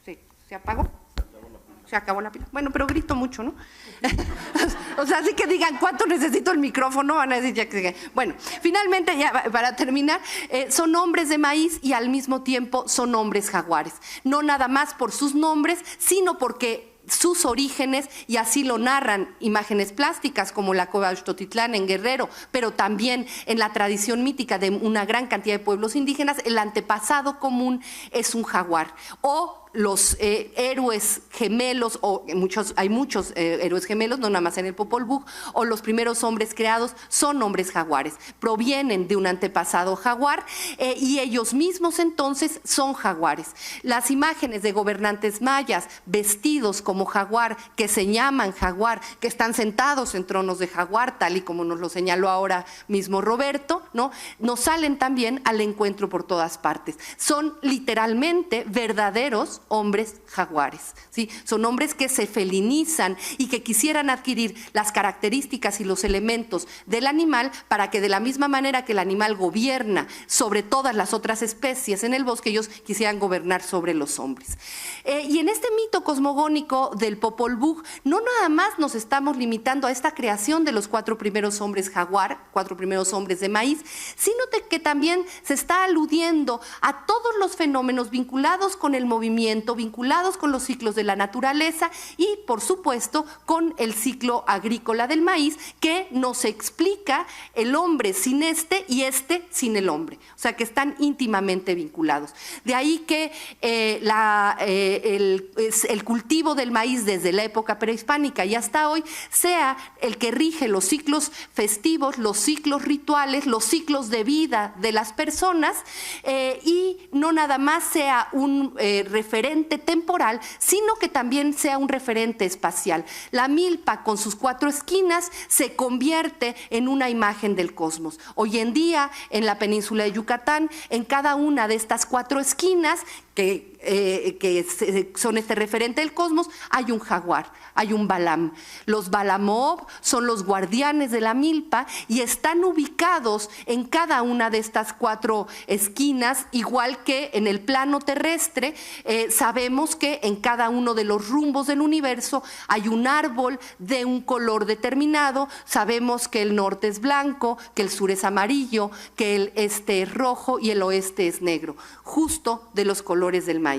¿se apagó? Se acabó la pila. Bueno, pero grito mucho, ¿no? O sea, así que digan cuánto necesito el micrófono, van a decir ya que... Bueno, finalmente, ya para terminar, son hombres de maíz y al mismo tiempo son hombres jaguares. No nada más por sus nombres, sino porque sus orígenes, y así lo narran imágenes plásticas como la Cueva de Xtotitlán en Guerrero, pero también en la tradición mítica de una gran cantidad de pueblos indígenas, el antepasado común es un jaguar. O los héroes gemelos, hay muchos héroes gemelos, no nada más en el Popol Vuh, o los primeros hombres creados son hombres jaguares, provienen de un antepasado jaguar y ellos mismos entonces son jaguares. Las imágenes de gobernantes mayas vestidos como jaguar, que se llaman jaguar, que están sentados en tronos de jaguar, tal y como nos lo señaló ahora mismo Roberto, ¿no? Nos salen también al encuentro por todas partes. Son literalmente verdaderos hombres jaguares, ¿sí? Son hombres que se felinizan y que quisieran adquirir las características y los elementos del animal para que de la misma manera que el animal gobierna sobre todas las otras especies en el bosque, ellos quisieran gobernar sobre los hombres. Y en este mito cosmogónico del Popol Vuh, no nada más nos estamos limitando a esta creación de los 4 primeros hombres jaguar, 4 primeros hombres de maíz, sino que también se está aludiendo a todos los fenómenos vinculados con el movimiento, vinculados con los ciclos de la naturaleza y, por supuesto, con el ciclo agrícola del maíz, que nos explica el hombre sin este y este sin el hombre. O sea, que están íntimamente vinculados. De ahí que el cultivo del maíz desde la época prehispánica y hasta hoy sea el que rige los ciclos festivos, los ciclos rituales, los ciclos de vida de las personas y no nada más sea un referente temporal, sino que también sea un referente espacial. La milpa con sus 4 esquinas se convierte en una imagen del cosmos. Hoy en día, en la península de Yucatán, en cada una de estas 4 esquinas que son este referente del cosmos, hay un jaguar, hay un Balam. Los Balamob son los guardianes de la milpa y están ubicados en cada una de estas 4 esquinas, igual que en el plano terrestre. Sabemos que en cada uno de los rumbos del universo hay un árbol de un color determinado. Sabemos que el norte es blanco, que el sur es amarillo, que el este es rojo y el oeste es negro, justo de los colores del maíz.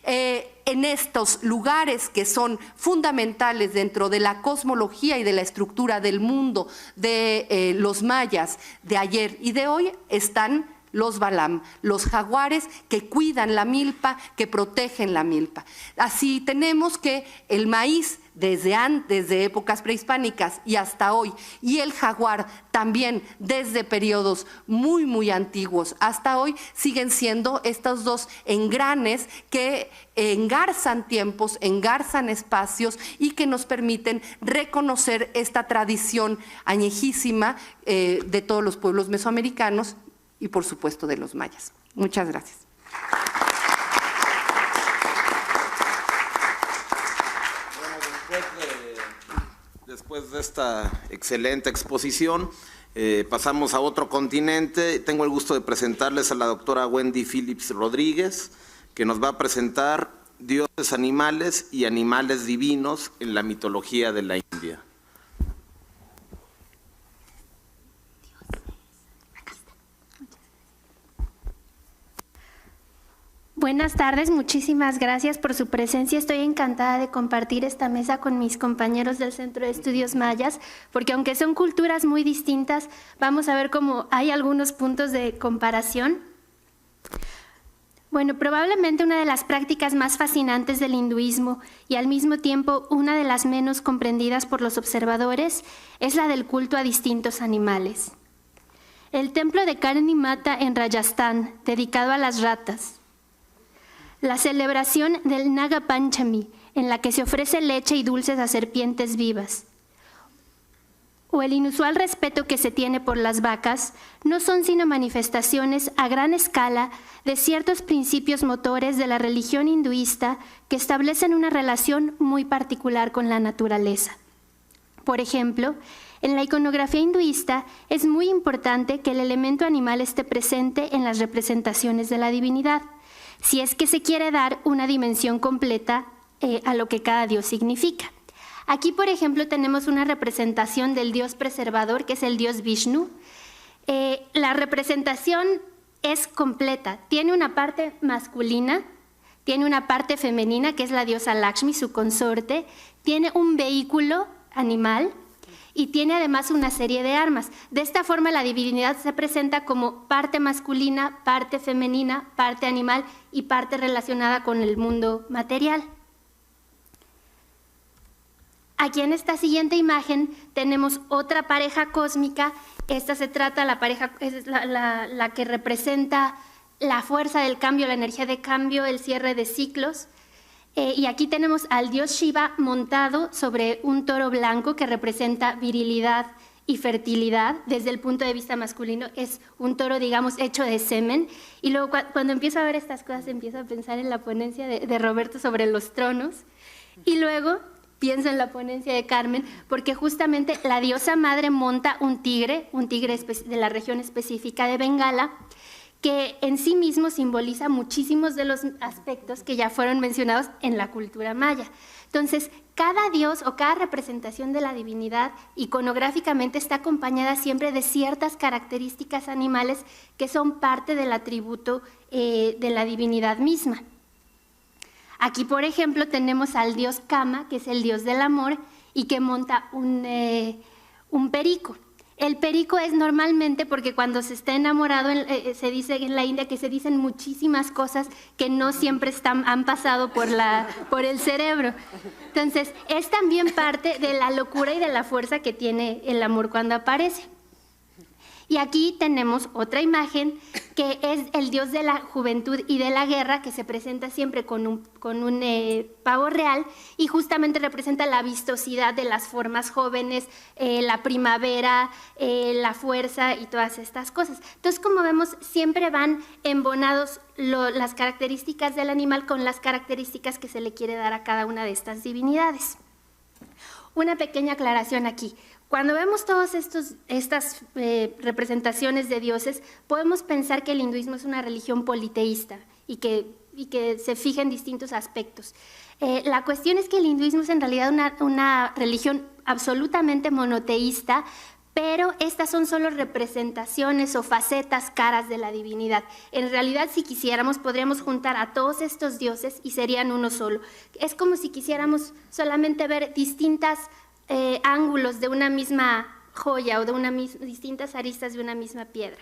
En estos lugares que son fundamentales dentro de la cosmología y de la estructura del mundo de los mayas de ayer y de hoy están los balam, los jaguares que cuidan la milpa, que protegen la milpa. Así tenemos que el maíz desde épocas prehispánicas y hasta hoy, y el jaguar también desde periodos muy, muy antiguos hasta hoy, siguen siendo estos dos engranes que engarzan tiempos, engarzan espacios y que nos permiten reconocer esta tradición añejísima de todos los pueblos mesoamericanos y por supuesto de los mayas. Muchas gracias. Después de esta excelente exposición, pasamos a otro continente. Tengo el gusto de presentarles a la doctora Wendy Phillips Rodríguez, que nos va a presentar dioses animales y animales divinos en la mitología de la India. Buenas tardes, muchísimas gracias por su presencia. Estoy encantada de compartir esta mesa con mis compañeros del Centro de Estudios Mayas, porque aunque son culturas muy distintas, vamos a ver cómo hay algunos puntos de comparación. Bueno, probablemente una de las prácticas más fascinantes del hinduismo y al mismo tiempo una de las menos comprendidas por los observadores es la del culto a distintos animales. El templo de Karni Mata en Rajasthan, dedicado a las ratas. La celebración del Naga Panchami, en la que se ofrece leche y dulces a serpientes vivas. O el inusual respeto que se tiene por las vacas, no son sino manifestaciones a gran escala de ciertos principios motores de la religión hinduista que establecen una relación muy particular con la naturaleza. Por ejemplo, en la iconografía hinduista es muy importante que el elemento animal esté presente en las representaciones de la divinidad, si es que se quiere dar una dimensión completa a lo que cada dios significa. Aquí, por ejemplo, tenemos una representación del dios preservador, que es el dios Vishnu. La representación es completa. Tiene una parte masculina, tiene una parte femenina, que es la diosa Lakshmi, su consorte, tiene un vehículo animal y tiene además una serie de armas. De esta forma, la divinidad se presenta como parte masculina, parte femenina, parte animal y parte relacionada con el mundo material. Aquí en esta siguiente imagen tenemos otra pareja cósmica. Esta se trata, la pareja es la que representa la fuerza del cambio, la energía de cambio, el cierre de ciclos. Y aquí tenemos al dios Shiva montado sobre un toro blanco que representa virilidad y fertilidad. Desde el punto de vista masculino es un toro, digamos, hecho de semen. Y luego cuando empiezo a ver estas cosas, empiezo a pensar en la ponencia de Roberto sobre los tronos. Y luego pienso en la ponencia de Carmen, porque justamente la diosa madre monta un tigre de la región específica de Bengala, que en sí mismo simboliza muchísimos de los aspectos que ya fueron mencionados en la cultura maya. Entonces, cada dios o cada representación de la divinidad iconográficamente está acompañada siempre de ciertas características animales que son parte del atributo de la divinidad misma. Aquí, por ejemplo, tenemos al dios Kama, que es el dios del amor, y que monta un perico. El perico es normalmente porque cuando se está enamorado, se dice en la India que se dicen muchísimas cosas que no siempre han pasado por el cerebro. Entonces, es también parte de la locura y de la fuerza que tiene el amor cuando aparece. Y aquí tenemos otra imagen que es el dios de la juventud y de la guerra, que se presenta siempre con un pavo real y justamente representa la vistosidad de las formas jóvenes, la primavera, la fuerza y todas estas cosas. Entonces, como vemos, siempre van embonados las características del animal con las características que se le quiere dar a cada una de estas divinidades. Una pequeña aclaración aquí. Cuando vemos todas estas representaciones de dioses, podemos pensar que el hinduismo es una religión politeísta y que se fija en distintos aspectos. La cuestión es que el hinduismo es en realidad una religión absolutamente monoteísta, pero estas son solo representaciones o facetas, caras de la divinidad. En realidad, si quisiéramos, podríamos juntar a todos estos dioses y serían uno solo. Es como si quisiéramos solamente ver distintas ángulos de una misma joya o de distintas aristas de una misma piedra.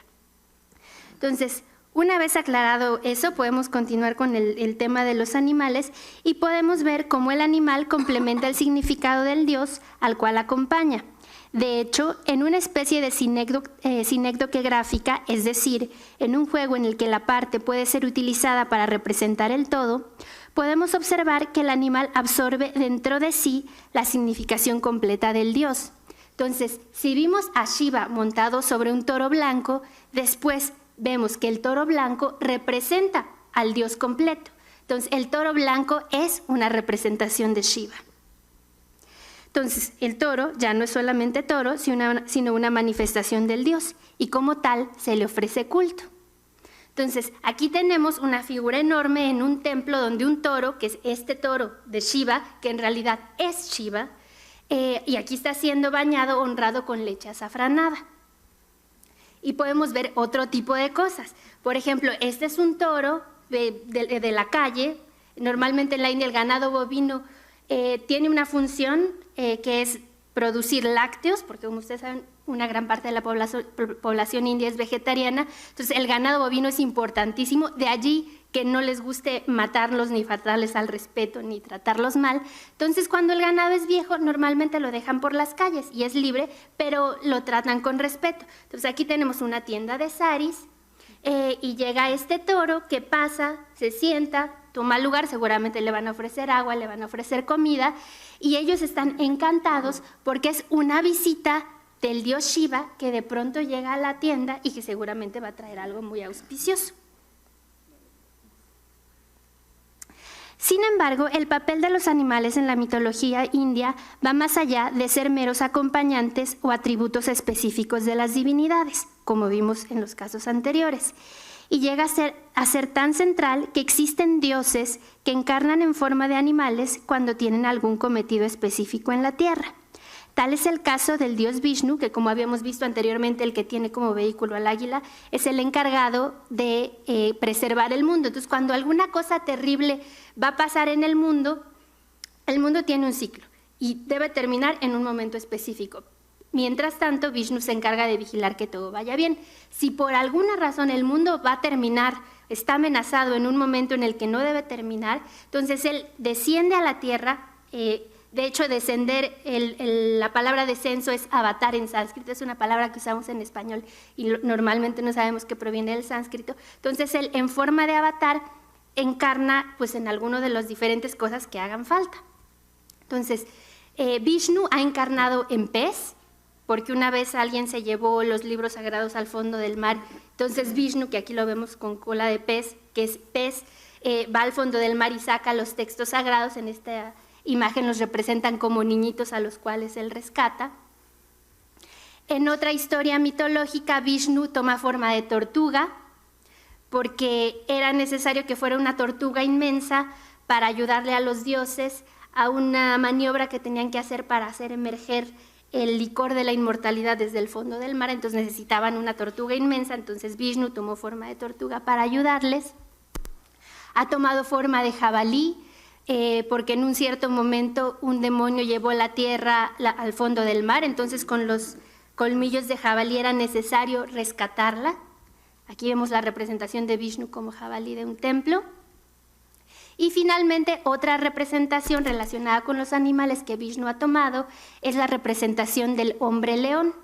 Entonces, una vez aclarado eso, podemos continuar con el tema de los animales y podemos ver cómo el animal complementa el significado del dios al cual acompaña. De hecho, en una especie de sinécdoque gráfica, es decir, en un juego en el que la parte puede ser utilizada para representar el todo, podemos observar que el animal absorbe dentro de sí la significación completa del dios. Entonces, si vimos a Shiva montado sobre un toro blanco, después vemos que el toro blanco representa al dios completo. Entonces, el toro blanco es una representación de Shiva. Entonces, el toro ya no es solamente toro, sino una manifestación del dios, y como tal se le ofrece culto. Entonces, aquí tenemos una figura enorme en un templo donde un toro, que es este toro de Shiva, que en realidad es Shiva, y aquí está siendo bañado, honrado con leche azafranada. Y podemos ver otro tipo de cosas. Por ejemplo, este es un toro de la calle. Normalmente en la India el ganado bovino tiene una función que es producir lácteos, porque como ustedes saben, una gran parte de la población india es vegetariana. Entonces el ganado bovino es importantísimo, de allí que no les guste matarlos ni faltarles al respeto ni tratarlos mal. Entonces cuando el ganado es viejo normalmente lo dejan por las calles y es libre, pero lo tratan con respeto. Entonces aquí tenemos una tienda de saris y llega este toro que pasa, se sienta, toma lugar, seguramente le van a ofrecer agua, le van a ofrecer comida y ellos están encantados porque es una visita del dios Shiva que de pronto llega a la tienda y que seguramente va a traer algo muy auspicioso. Sin embargo, el papel de los animales en la mitología india va más allá de ser meros acompañantes o atributos específicos de las divinidades, como vimos en los casos anteriores, y llega a ser tan central que existen dioses que encarnan en forma de animales cuando tienen algún cometido específico en la tierra. Tal es el caso del dios Vishnu, que como habíamos visto anteriormente, el que tiene como vehículo al águila, es el encargado de preservar el mundo. Entonces, cuando alguna cosa terrible va a pasar en el mundo tiene un ciclo y debe terminar en un momento específico. Mientras tanto, Vishnu se encarga de vigilar que todo vaya bien. Si por alguna razón el mundo va a terminar, está amenazado en un momento en el que no debe terminar, entonces él desciende a la tierra. De hecho, descender, la palabra descenso es avatar en sánscrito, es una palabra que usamos en español y normalmente no sabemos que proviene del sánscrito. Entonces, él en forma de avatar encarna pues, en alguno de las diferentes cosas que hagan falta. Entonces, Vishnu ha encarnado en pez, porque una vez alguien se llevó los libros sagrados al fondo del mar. Entonces, Vishnu, que aquí lo vemos con cola de pez, que es pez, va al fondo del mar y saca los textos sagrados. En esta imagen los representan como niñitos a los cuales él rescata. En otra historia mitológica, Vishnu toma forma de tortuga porque era necesario que fuera una tortuga inmensa para ayudarle a los dioses a una maniobra que tenían que hacer para hacer emerger el licor de la inmortalidad desde el fondo del mar. Entonces necesitaban una tortuga inmensa, entonces Vishnu tomó forma de tortuga para ayudarles. Ha tomado forma de jabalí, porque en un cierto momento un demonio llevó la tierra al fondo del mar, entonces con los colmillos de jabalí era necesario rescatarla. Aquí vemos la representación de Vishnu como jabalí de un templo. Y finalmente, otra representación relacionada con los animales que Vishnu ha tomado es la representación del hombre león,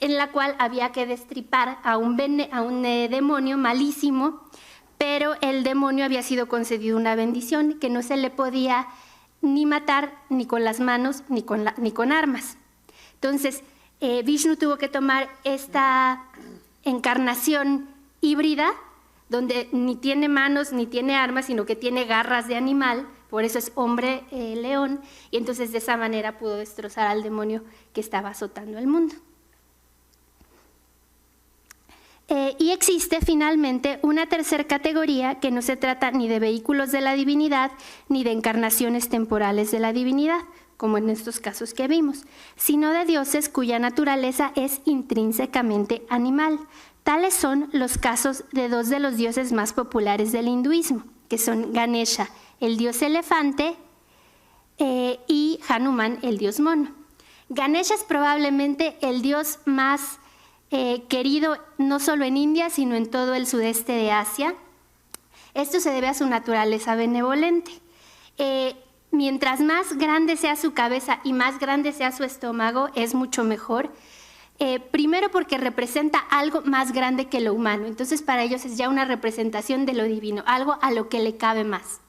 en la cual había que destripar a un demonio malísimo, pero el demonio había sido concedido una bendición que no se le podía ni matar ni con las manos ni con armas. Entonces, Vishnu tuvo que tomar esta encarnación híbrida, donde ni tiene manos ni tiene armas, sino que tiene garras de animal, por eso es hombre león, y entonces de esa manera pudo destrozar al demonio que estaba azotando el mundo. Y existe finalmente una tercera categoría que no se trata ni de vehículos de la divinidad ni de encarnaciones temporales de la divinidad, como en estos casos que vimos, sino de dioses cuya naturaleza es intrínsecamente animal. Tales son los casos de dos de los dioses más populares del hinduismo, que son Ganesha, el dios elefante, y Hanuman, el dios mono. Ganesha es probablemente el dios más querido no solo en India, sino en todo el sudeste de Asia. Esto se debe a su naturaleza benevolente. Mientras más grande sea su cabeza y más grande sea su estómago, es mucho mejor. Primero porque representa algo más grande que lo humano. Entonces para ellos es ya una representación de lo divino, algo a lo que le cabe más.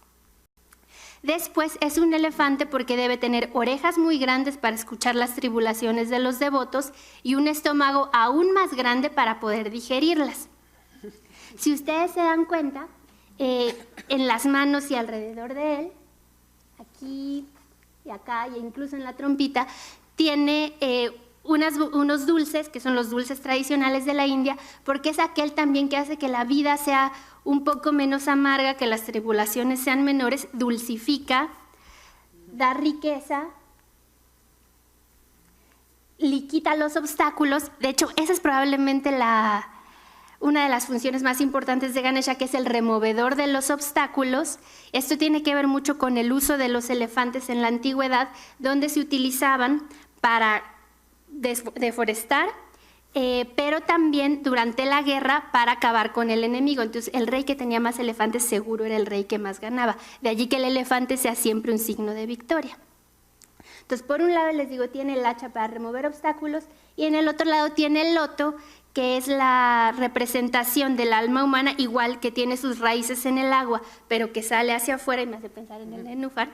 Después es un elefante porque debe tener orejas muy grandes para escuchar las tribulaciones de los devotos y un estómago aún más grande para poder digerirlas. Si ustedes se dan cuenta, en las manos y alrededor de él, aquí y acá e incluso en la trompita, tiene unos dulces, que son los dulces tradicionales de la India, porque es aquel también que hace que la vida sea un poco menos amarga, que las tribulaciones sean menores, dulcifica, da riqueza, quita los obstáculos. De hecho, esa es probablemente una de las funciones más importantes de Ganesha, que es el removedor de los obstáculos. Esto tiene que ver mucho con el uso de los elefantes en la antigüedad, donde se utilizaban para deforestar, pero también durante la guerra para acabar con el enemigo. Entonces el rey que tenía más elefantes seguro era el rey que más ganaba. De allí que el elefante sea siempre un signo de victoria. Entonces por un lado les digo tiene el hacha para remover obstáculos y en el otro lado tiene el loto, que es la representación del alma humana, igual que tiene sus raíces en el agua, pero que sale hacia afuera, y me hace pensar en el nenúfar.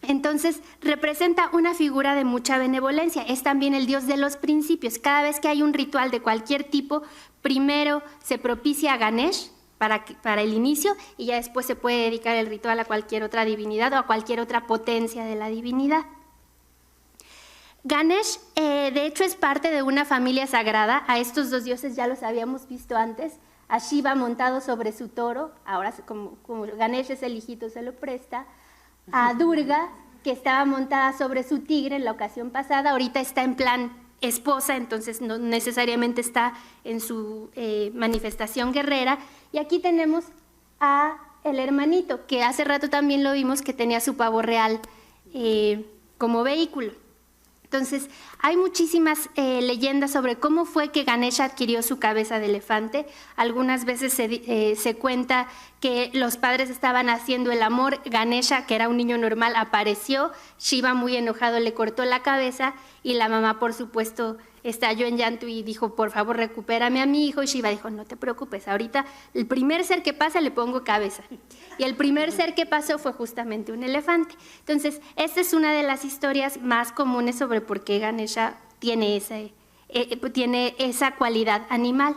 Entonces, representa una figura de mucha benevolencia. Es también el dios de los principios. Cada vez que hay un ritual de cualquier tipo, primero se propicia a Ganesh para el inicio y ya después se puede dedicar el ritual a cualquier otra divinidad o a cualquier otra potencia de la divinidad. Ganesh, de hecho, es parte de una familia sagrada. A estos dos dioses ya los habíamos visto antes. A Shiva montado sobre su toro, ahora como Ganesh es el hijito, se lo presta. A Durga, que estaba montada sobre su tigre en la ocasión pasada, ahorita está en plan esposa, entonces no necesariamente está en su manifestación guerrera. Y aquí tenemos a el hermanito, que hace rato también lo vimos, que tenía su pavo real como vehículo. Entonces, hay muchísimas leyendas sobre cómo fue que Ganesha adquirió su cabeza de elefante. Algunas veces se cuenta que los padres estaban haciendo el amor, Ganesha, que era un niño normal, apareció, Shiva muy enojado le cortó la cabeza y la mamá, por supuesto, estalló en llanto y dijo, por favor, recupérame a mi hijo. Y Shiva dijo, no te preocupes, ahorita el primer ser que pasa le pongo cabeza. Y el primer ser que pasó fue justamente un elefante. Entonces, esta es una de las historias más comunes sobre por qué Ganesha tiene esa cualidad animal.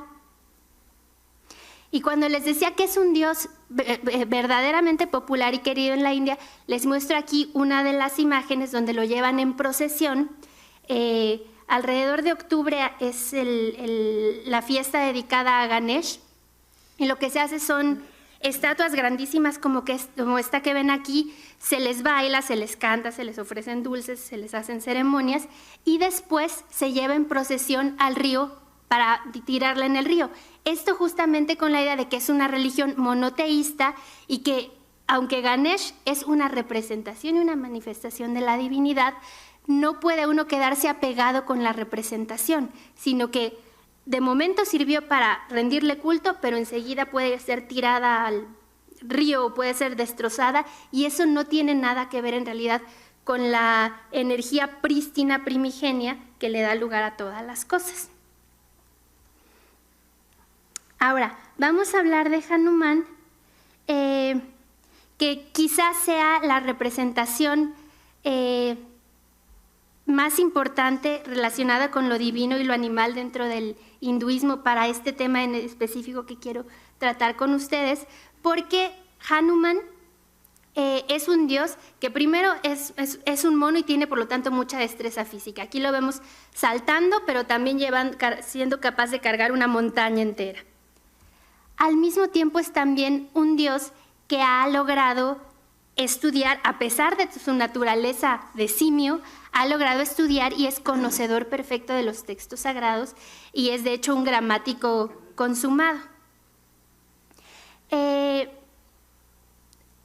Y cuando les decía que es un dios verdaderamente popular y querido en la India, les muestro aquí una de las imágenes donde lo llevan en procesión. Alrededor de octubre es la fiesta dedicada a Ganesh, y lo que se hace son estatuas grandísimas como esta que ven aquí. Se les baila, se les canta, se les ofrecen dulces, se les hacen ceremonias y después se lleva en procesión al río para tirarla en el río. Esto justamente con la idea de que es una religión monoteísta y que aunque Ganesh es una representación y una manifestación de la divinidad, no puede uno quedarse apegado con la representación, sino que de momento sirvió para rendirle culto, pero enseguida puede ser tirada al río o puede ser destrozada, y eso no tiene nada que ver en realidad con la energía prístina primigenia que le da lugar a todas las cosas. Ahora, vamos a hablar de Hanuman, que quizás sea la representación más importante relacionada con lo divino y lo animal dentro del hinduismo para este tema en específico que quiero tratar con ustedes, porque Hanuman es un dios que primero es un mono y tiene por lo tanto mucha destreza física. Aquí lo vemos saltando, pero también siendo capaz de cargar una montaña entera. Al mismo tiempo es también un dios que ha logrado estudiar, a pesar de su naturaleza de simio, ha logrado estudiar y es conocedor perfecto de los textos sagrados y es de hecho un gramático consumado.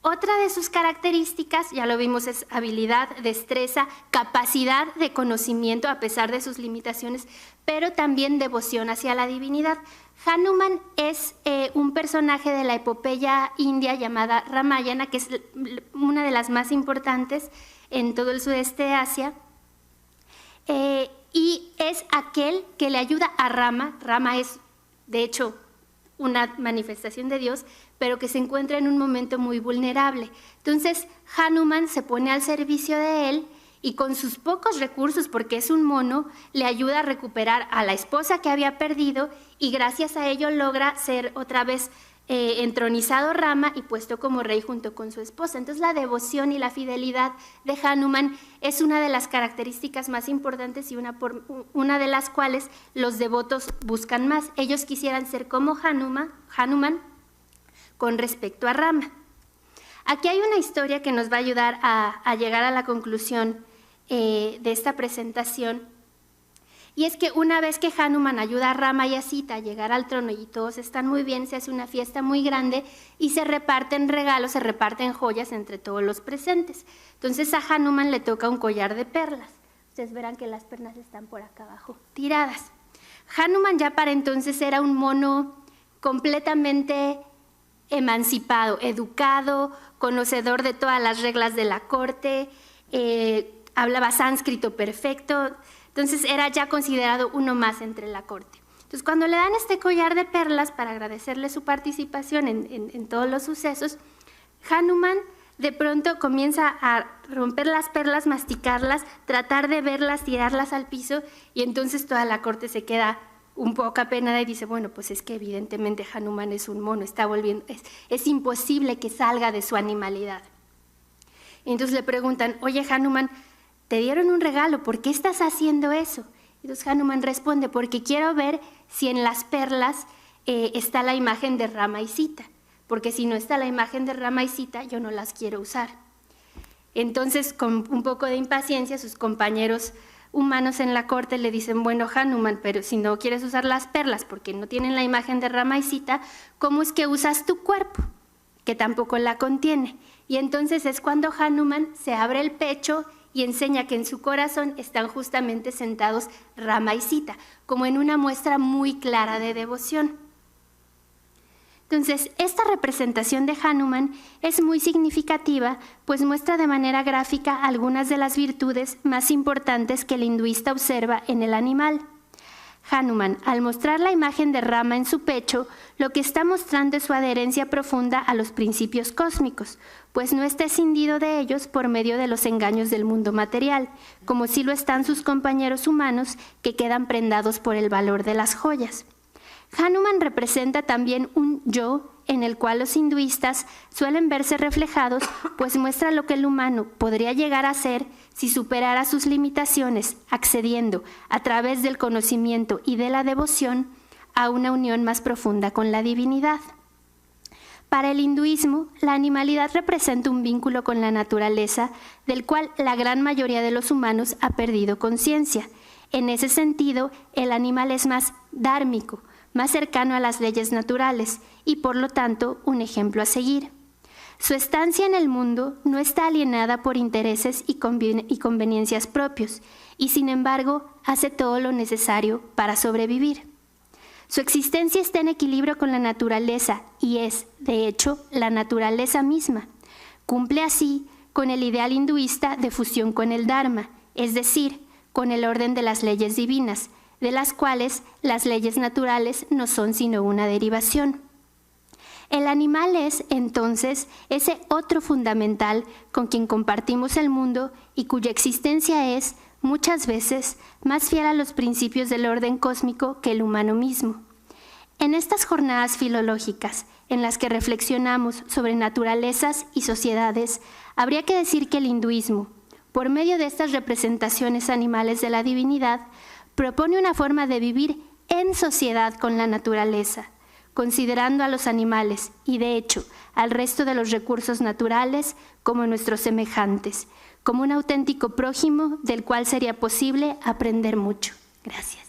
Otra de sus características, ya lo vimos, es habilidad, destreza, capacidad de conocimiento a pesar de sus limitaciones, pero también devoción hacia la divinidad. Hanuman es un personaje de la epopeya india llamada Ramayana, que es una de las más importantes en todo el sudeste de Asia, y es aquel que le ayuda a Rama. Rama es, de hecho, una manifestación de Dios, pero que se encuentra en un momento muy vulnerable. Entonces, Hanuman se pone al servicio de él y con sus pocos recursos, porque es un mono, le ayuda a recuperar a la esposa que había perdido y gracias a ello logra ser otra vez entronizado Rama y puesto como rey junto con su esposa. Entonces, la devoción y la fidelidad de Hanuman es una de las características más importantes y una de las cuales los devotos buscan más. Ellos quisieran ser como Hanuman con respecto a Rama. Aquí hay una historia que nos va a ayudar a llegar a la conclusión de esta presentación. Y es que una vez que Hanuman ayuda a Rama y a Sita a llegar al trono y todos están muy bien, se hace una fiesta muy grande y se reparten regalos, se reparten joyas entre todos los presentes. Entonces a Hanuman le toca un collar de perlas. Ustedes verán que las perlas están por acá abajo, tiradas. Hanuman ya para entonces era un mono completamente emancipado, educado, conocedor de todas las reglas de la corte, hablaba sánscrito perfecto. Entonces era ya considerado uno más entre la corte. Entonces cuando le dan este collar de perlas para agradecerle su participación en todos los sucesos, Hanuman de pronto comienza a romper las perlas, masticarlas, tratar de verlas, tirarlas al piso y entonces toda la corte se queda un poco apenada y dice, bueno, pues es que evidentemente Hanuman es un mono, es imposible que salga de su animalidad. Y entonces le preguntan, oye Hanuman, te dieron un regalo, ¿por qué estás haciendo eso? Y entonces Hanuman responde, porque quiero ver si en las perlas está la imagen de Rama y Sita, porque si no está la imagen de Rama y Sita, yo no las quiero usar. Entonces, con un poco de impaciencia, sus compañeros humanos en la corte le dicen, bueno, Hanuman, pero si no quieres usar las perlas porque no tienen la imagen de Rama y Sita, ¿cómo es que usas tu cuerpo? Que tampoco la contiene. Y entonces es cuando Hanuman se abre el pecho y enseña que en su corazón están justamente sentados Rama y Sita, como en una muestra muy clara de devoción. Entonces, esta representación de Hanuman es muy significativa, pues muestra de manera gráfica algunas de las virtudes más importantes que el hinduista observa en el animal. Hanuman, al mostrar la imagen de Rama en su pecho, lo que está mostrando es su adherencia profunda a los principios cósmicos, pues no está escindido de ellos por medio de los engaños del mundo material, como sí lo están sus compañeros humanos que quedan prendados por el valor de las joyas. Hanuman representa también un yo en el cual los hinduistas suelen verse reflejados, pues muestra lo que el humano podría llegar a ser si superara sus limitaciones, accediendo a través del conocimiento y de la devoción a una unión más profunda con la divinidad. Para el hinduismo, la animalidad representa un vínculo con la naturaleza del cual la gran mayoría de los humanos ha perdido conciencia. En ese sentido, el animal es más dármico, más cercano a las leyes naturales y por lo tanto un ejemplo a seguir. Su estancia en el mundo no está alienada por intereses y conveniencias propios y sin embargo hace todo lo necesario para sobrevivir. Su existencia está en equilibrio con la naturaleza y es, de hecho, la naturaleza misma. Cumple así con el ideal hinduista de fusión con el Dharma, es decir, con el orden de las leyes divinas, de las cuales las leyes naturales no son sino una derivación. El animal es, entonces, ese otro fundamental con quien compartimos el mundo y cuya existencia es, muchas veces, más fiel a los principios del orden cósmico que el humano mismo. En estas jornadas filológicas, en las que reflexionamos sobre naturalezas y sociedades, habría que decir que el hinduismo, por medio de estas representaciones animales de la divinidad, propone una forma de vivir en sociedad con la naturaleza, considerando a los animales y, de hecho, al resto de los recursos naturales como nuestros semejantes, como un auténtico prójimo del cual sería posible aprender mucho. Gracias.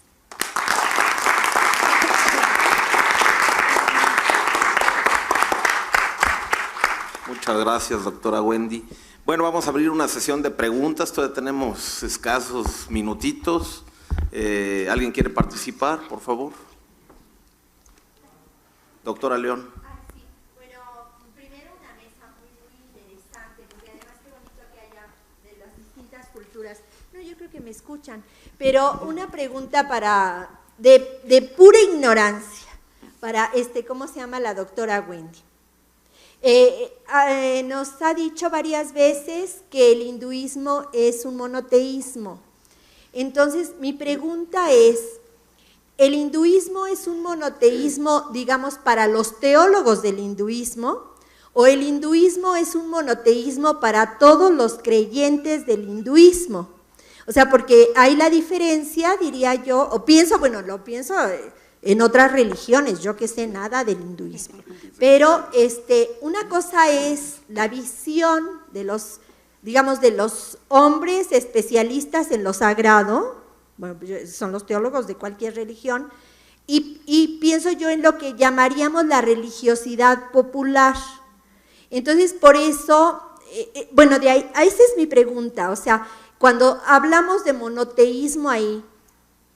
Muchas gracias, doctora Wendy. Bueno, vamos a abrir una sesión de preguntas, todavía tenemos escasos minutitos. ¿Alguien quiere participar, por favor? Doctora León. Sí. Bueno, primero una mesa muy interesante, porque además qué bonito que haya de las distintas culturas. No, yo creo que me escuchan, pero una pregunta de pura ignorancia, para ¿cómo se llama la doctora Wendy? Nos ha dicho varias veces que el hinduismo es un monoteísmo. Entonces, mi pregunta es, ¿el hinduismo es un monoteísmo, digamos, para los teólogos del hinduismo? ¿O el hinduismo es un monoteísmo para todos los creyentes del hinduismo? O sea, porque hay la diferencia, diría yo, o pienso, bueno, lo pienso en otras religiones, yo que sé nada del hinduismo. Pero una cosa es la visión de los, digamos, de los hombres especialistas en lo sagrado, bueno, son los teólogos de cualquier religión, y pienso yo en lo que llamaríamos la religiosidad popular. Entonces, por eso, bueno, de ahí, esa es mi pregunta, o sea, cuando hablamos de monoteísmo ahí,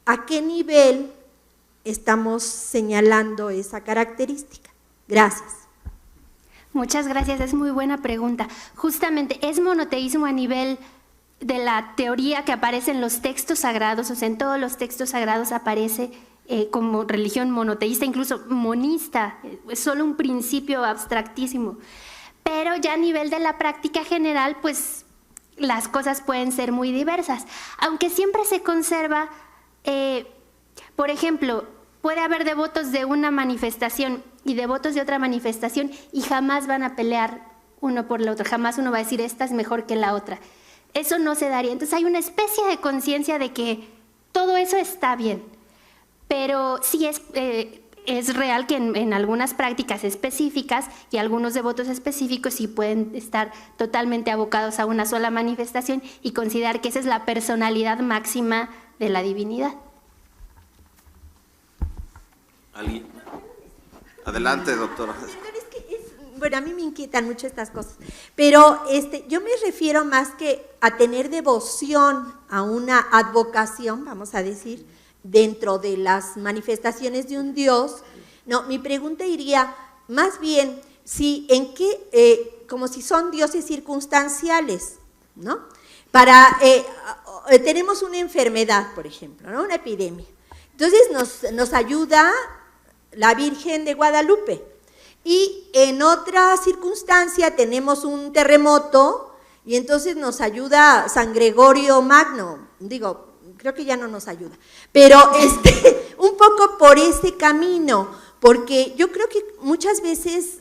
¿a qué nivel estamos señalando esa característica? Gracias. Muchas gracias, es muy buena pregunta. Justamente, ¿es monoteísmo a nivel de la teoría que aparece en los textos sagrados? O sea, en todos los textos sagrados aparece como religión monoteísta, incluso monista, es solo un principio abstractísimo. Pero ya a nivel de la práctica general, pues las cosas pueden ser muy diversas, aunque siempre se conserva, por ejemplo, puede haber devotos de una manifestación y devotos de otra manifestación y jamás van a pelear uno por la otra, jamás uno va a decir esta es mejor que la otra. Eso no se daría. Entonces hay una especie de conciencia de que todo eso está bien, pero sí es real que en algunas prácticas específicas y algunos devotos específicos sí pueden estar totalmente abocados a una sola manifestación y considerar que esa es la personalidad máxima de la divinidad. ¿Alguien? Adelante, doctora. Bueno, a mí me inquietan mucho estas cosas, pero yo me refiero más que a tener devoción a una advocación, vamos a decir, dentro de las manifestaciones de un Dios. No, mi pregunta iría más bien si en qué, como si son dioses circunstanciales, ¿no? Tenemos una enfermedad, por ejemplo, ¿no? Una epidemia. Entonces nos ayuda la Virgen de Guadalupe. Y en otra circunstancia tenemos un terremoto y entonces nos ayuda San Gregorio Magno. Digo, creo que ya no nos ayuda, pero un poco por ese camino, porque yo creo que muchas veces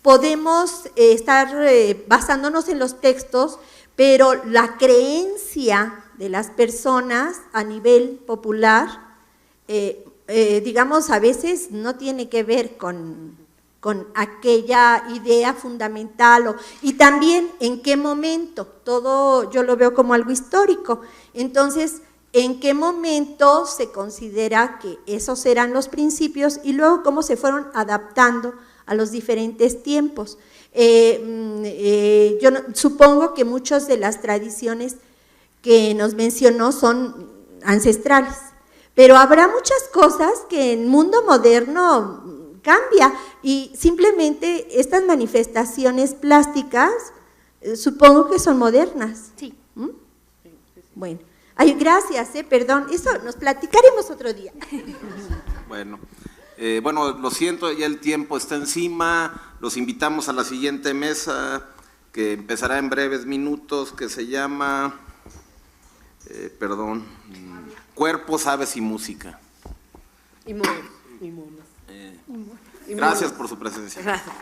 podemos estar basándonos en los textos, pero la creencia de las personas a nivel popular, digamos, a veces no tiene que ver con aquella idea fundamental, y también en qué momento, todo yo lo veo como algo histórico, entonces, en qué momento se considera que esos eran los principios y luego cómo se fueron adaptando a los diferentes tiempos. Yo supongo que muchas de las tradiciones que nos mencionó son ancestrales, pero habrá muchas cosas que en el mundo moderno cambia y simplemente estas manifestaciones plásticas supongo que son modernas. Sí. ¿Mm? Bueno, ay, gracias, perdón, eso nos platicaremos otro día. Bueno, lo siento, ya el tiempo está encima, los invitamos a la siguiente mesa que empezará en breves minutos, que se llama, Cuerpos, Aves y Música. Y monos. Gracias por su presencia. Gracias.